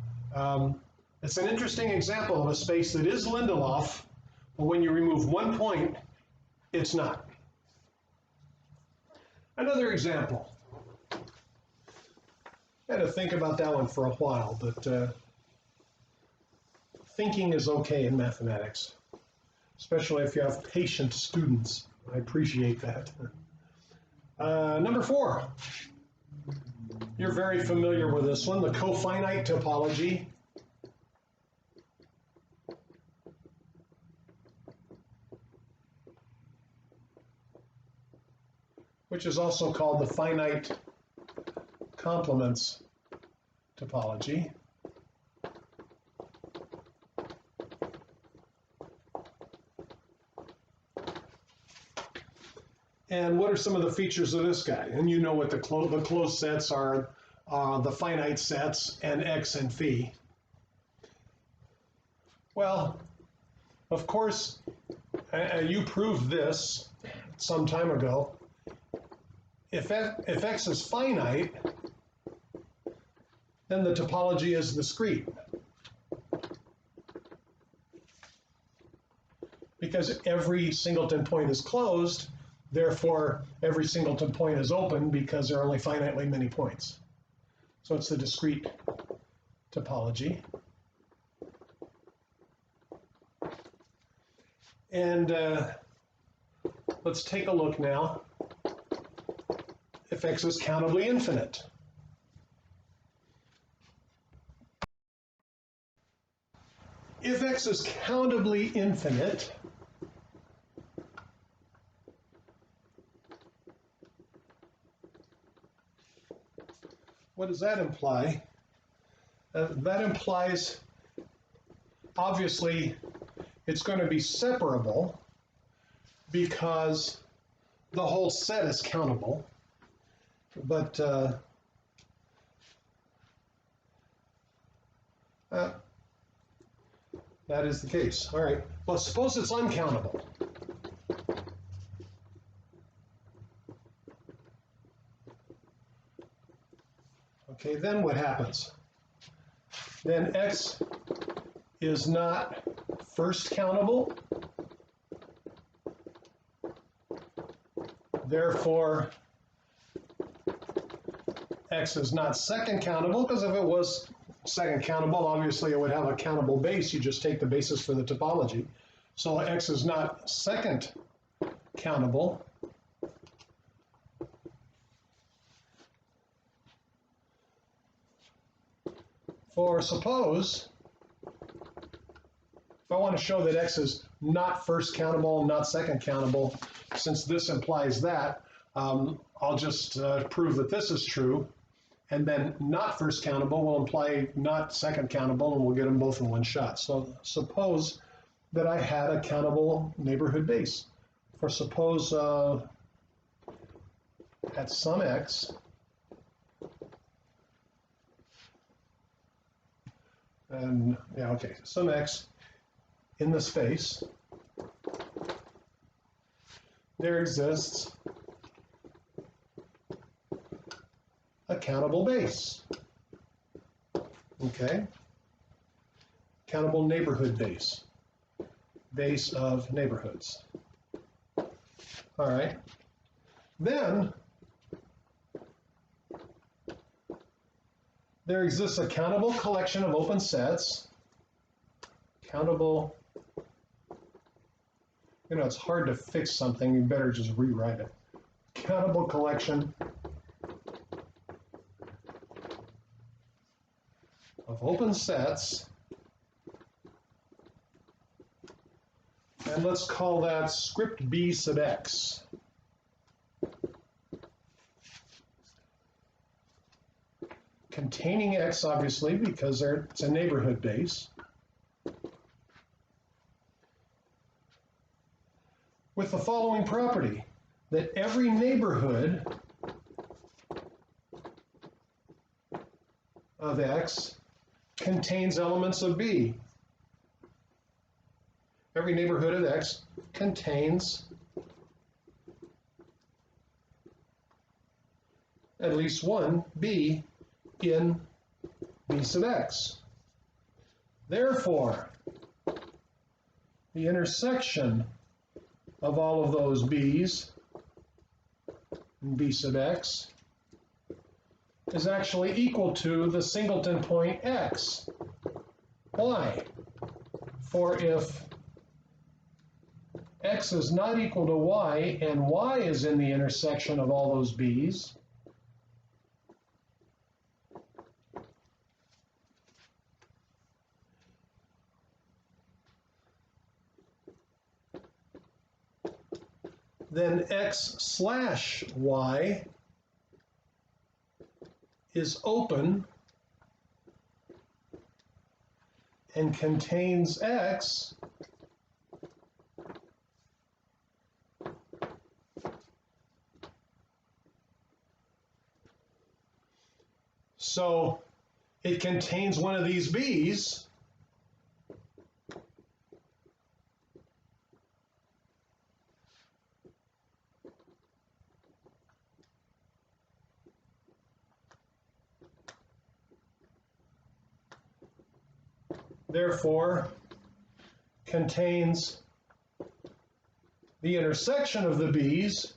it's an interesting example of a space that is Lindelof, but when you remove 1 point, it's not. Another example. I had to think about that one for a while, but thinking is okay in mathematics, especially if you have patient students. I appreciate that. Number 4. You're very familiar with this one, the cofinite topology. Which is also called the finite complements topology. And what are some of the features of this guy? And you know what the closed sets are, the finite sets, and X and phi. Well, of course, you proved this some time ago. If X is finite, then the topology is discrete. Because every singleton point is closed, therefore, every singleton point is open because there are only finitely many points. So it's the discrete topology. And let's take a look now. If X is countably infinite. If X is countably infinite, what does that imply? That implies, obviously, it's going to be separable because the whole set is countable, but that is the case. All right, well, suppose it's uncountable. Okay, then what happens? Then X is not first countable. Therefore, X is not second countable, because if it was second countable, obviously it would have a countable base. You just take the basis for the topology. So X is not second countable. For suppose, if I want to show that X is not first countable and not second countable, since this implies that, I'll just prove that this is true, and then not first countable will imply not second countable, and we'll get them both in one shot. So suppose that I had a countable neighborhood base. For suppose at some X, and yeah, okay, some X in the space, there exists a countable base. Okay? Countable neighborhood base. Base of neighborhoods. All right. Then there exists a countable collection of open sets. Countable, it's hard to fix something, you better just rewrite it. Countable collection of open sets, and let's call that script B sub x. Containing x, obviously, because it's a neighborhood base. With the following property, that every neighborhood of x contains elements of B. Every neighborhood of x contains at least one B in B sub x. Therefore, the intersection of all of those B's in B sub x is actually equal to the singleton point x. Why? For if x is not equal to y and y is in the intersection of all those B's, then x slash y is open and contains x so it contains one of these B's, therefore contains the intersection of the B's,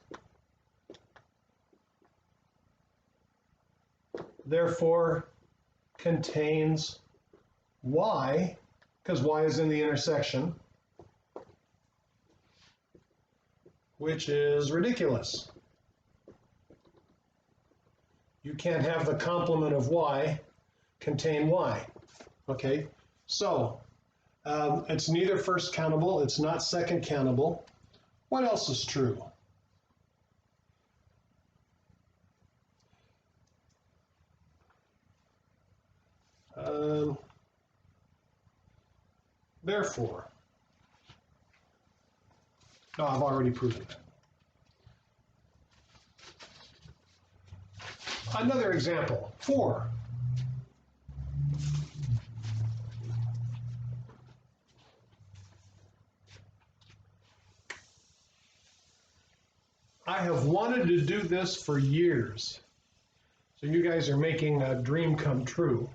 therefore contains y, because y is in the intersection, which is ridiculous. You can't have the complement of y contain y. Okay, so it's neither first countable, it's not second countable. What else is true? Therefore, no, I've already proven that. Another example, 4. I have wanted to do this for years. So you guys are making a dream come true.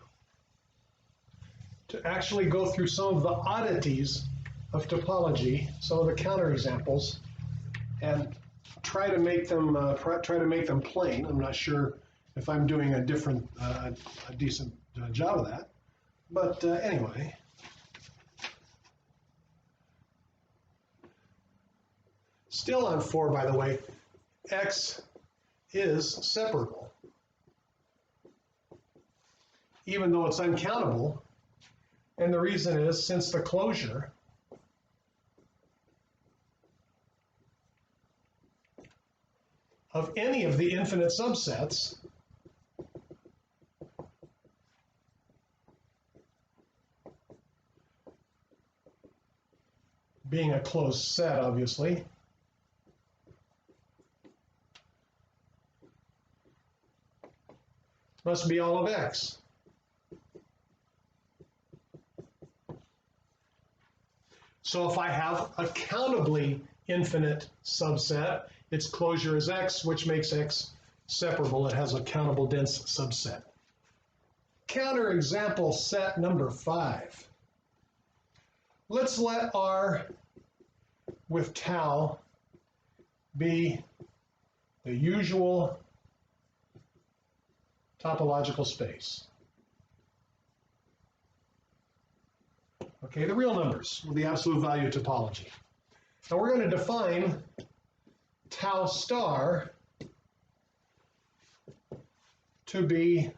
To actually go through some of the oddities of topology, some of the counterexamples, and try to make them plain. I'm not sure if I'm doing a decent job of that, but anyway. Still on 4, by the way, x is separable. Even though it's uncountable, and the reason is, since the closure of any of the infinite subsets being a closed set, obviously, must be all of x. So if I have a countably infinite subset, its closure is x, which makes x separable. It has a countable dense subset. Counterexample set number 5. Let's let R with tau be the usual topological space. Okay, the real numbers with the absolute value topology. Now we're going to define tau star to be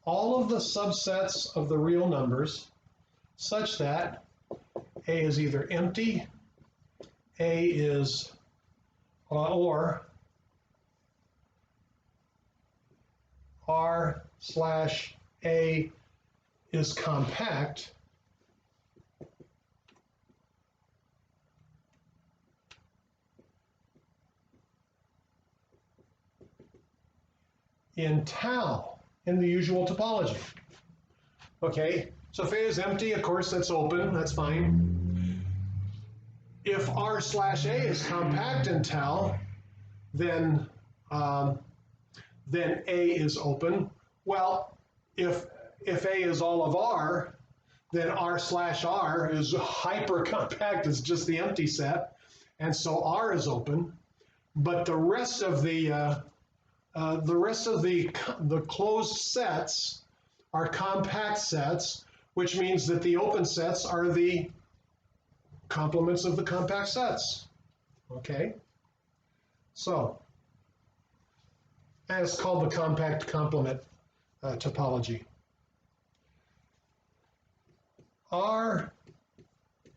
all of the subsets of the real numbers such that A is either empty, A is, or R slash A is compact in tau in the usual topology. Okay, so if A is empty, of course that's open, that's fine. If R slash A is compact in tau, then A is open. Well, if A is all of R, then R slash R is hyper compact, it's just the empty set, and so R is open. But the rest of the closed sets are compact sets, which means that the open sets are the complements of the compact sets. Okay? So, that's called the compact complement topology. R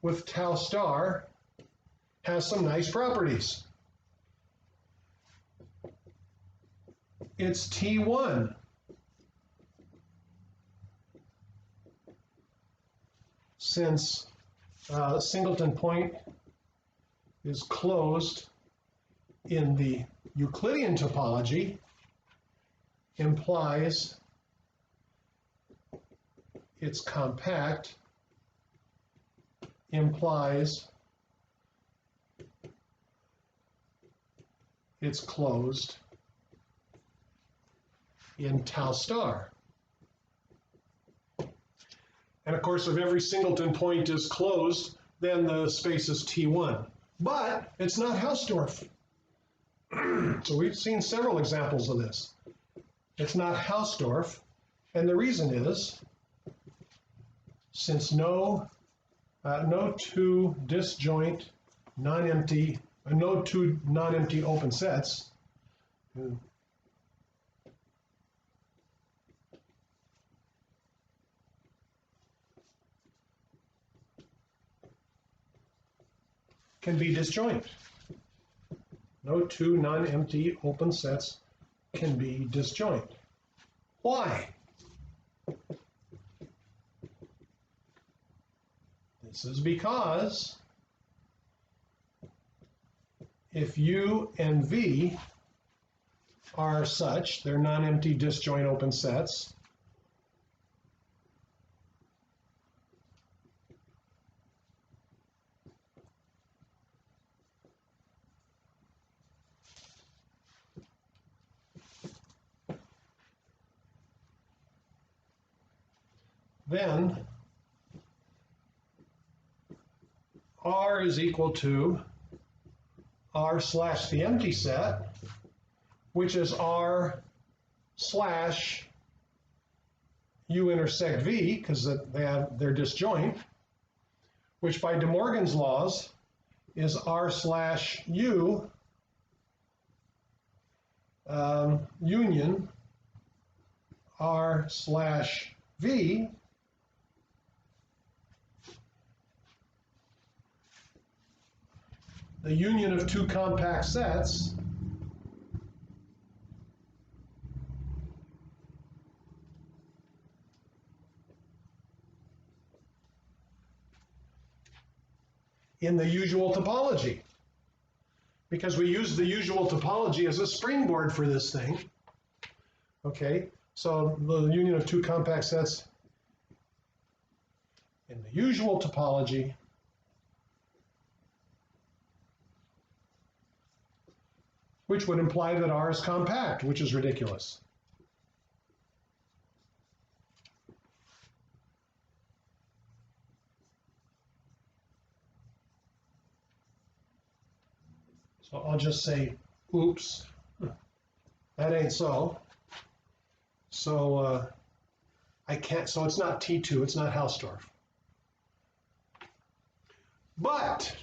with tau star has some nice properties. It's T1. Since singleton point is closed in the Euclidean topology, implies it's compact, implies it's closed in tau star. And of course, if every singleton point is closed, then the space is T1. But it's not Hausdorff. So we've seen several examples of this. It's not Hausdorff, and the reason is, since no two disjoint, non-empty, no two non-empty open sets can be disjoint. No two non-empty open sets can be disjoint. Why? This is because if U and V are such, they're non-empty disjoint open sets, then R is equal to R slash the empty set, which is R slash U intersect V, because they're disjoint, which by De Morgan's laws is R slash U union R slash V the union of two compact sets in the usual topology. Because we use the usual topology as a springboard for this thing. Okay, so the union of two compact sets in the usual topology which would imply that R is compact, which is ridiculous. So I'll just say, oops, that ain't so. So I can't, so it's not T2, it's not Hausdorff. But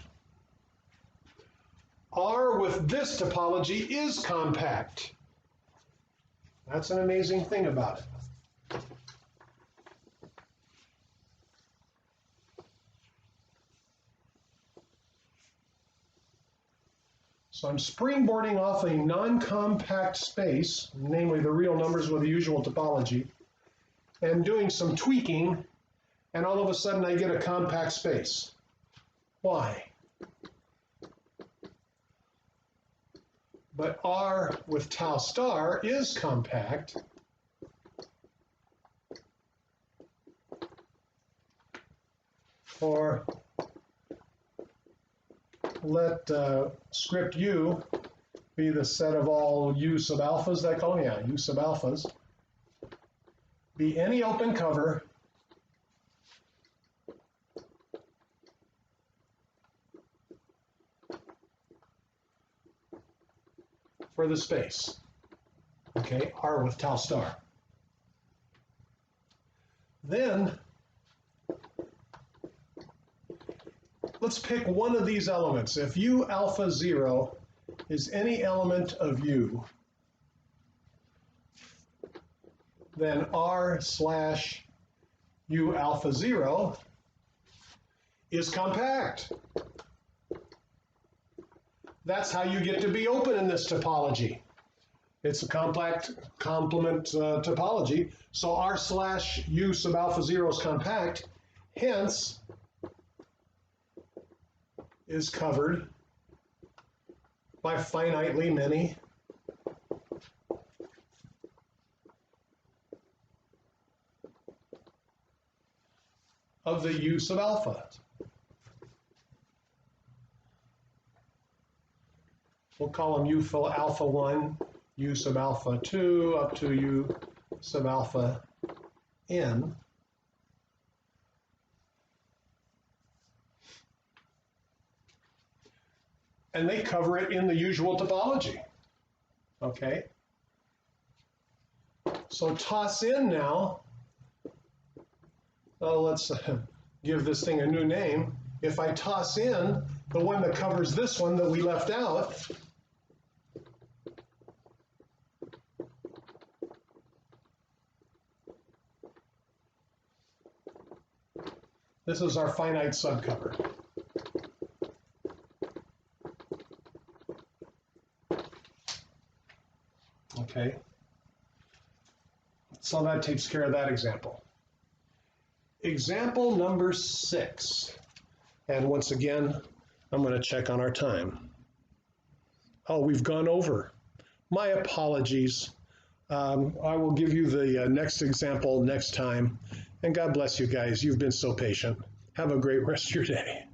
R with this topology is compact. That's an amazing thing about it. So I'm springboarding off a non-compact space, namely the real numbers with the usual topology, and doing some tweaking, and all of a sudden I get a compact space. Why? But R with tau star is compact. Or let script U be the set of all U sub alphas that call, yeah, U sub alphas, be any open cover for the space, okay, R with tau star. Then let's pick one of these elements. If U alpha 0 is any element of U, then R slash U alpha 0 is compact. That's how you get to be open in this topology. It's a compact complement topology. So R slash U sub alpha 0 is compact, hence is covered by finitely many of the U sub alpha. We'll call them U alpha 1, U sub alpha 2, up to U sub alpha n. And they cover it in the usual topology. Okay? So toss in now, let's give this thing a new name. If I toss in the one that covers this one that we left out, this is our finite subcover. Okay, so that takes care of that example. Example number 6. And once again, I'm going to check on our time. Oh, we've gone over. My apologies. I will give you the next example next time. And God bless you guys. You've been so patient. Have a great rest of your day.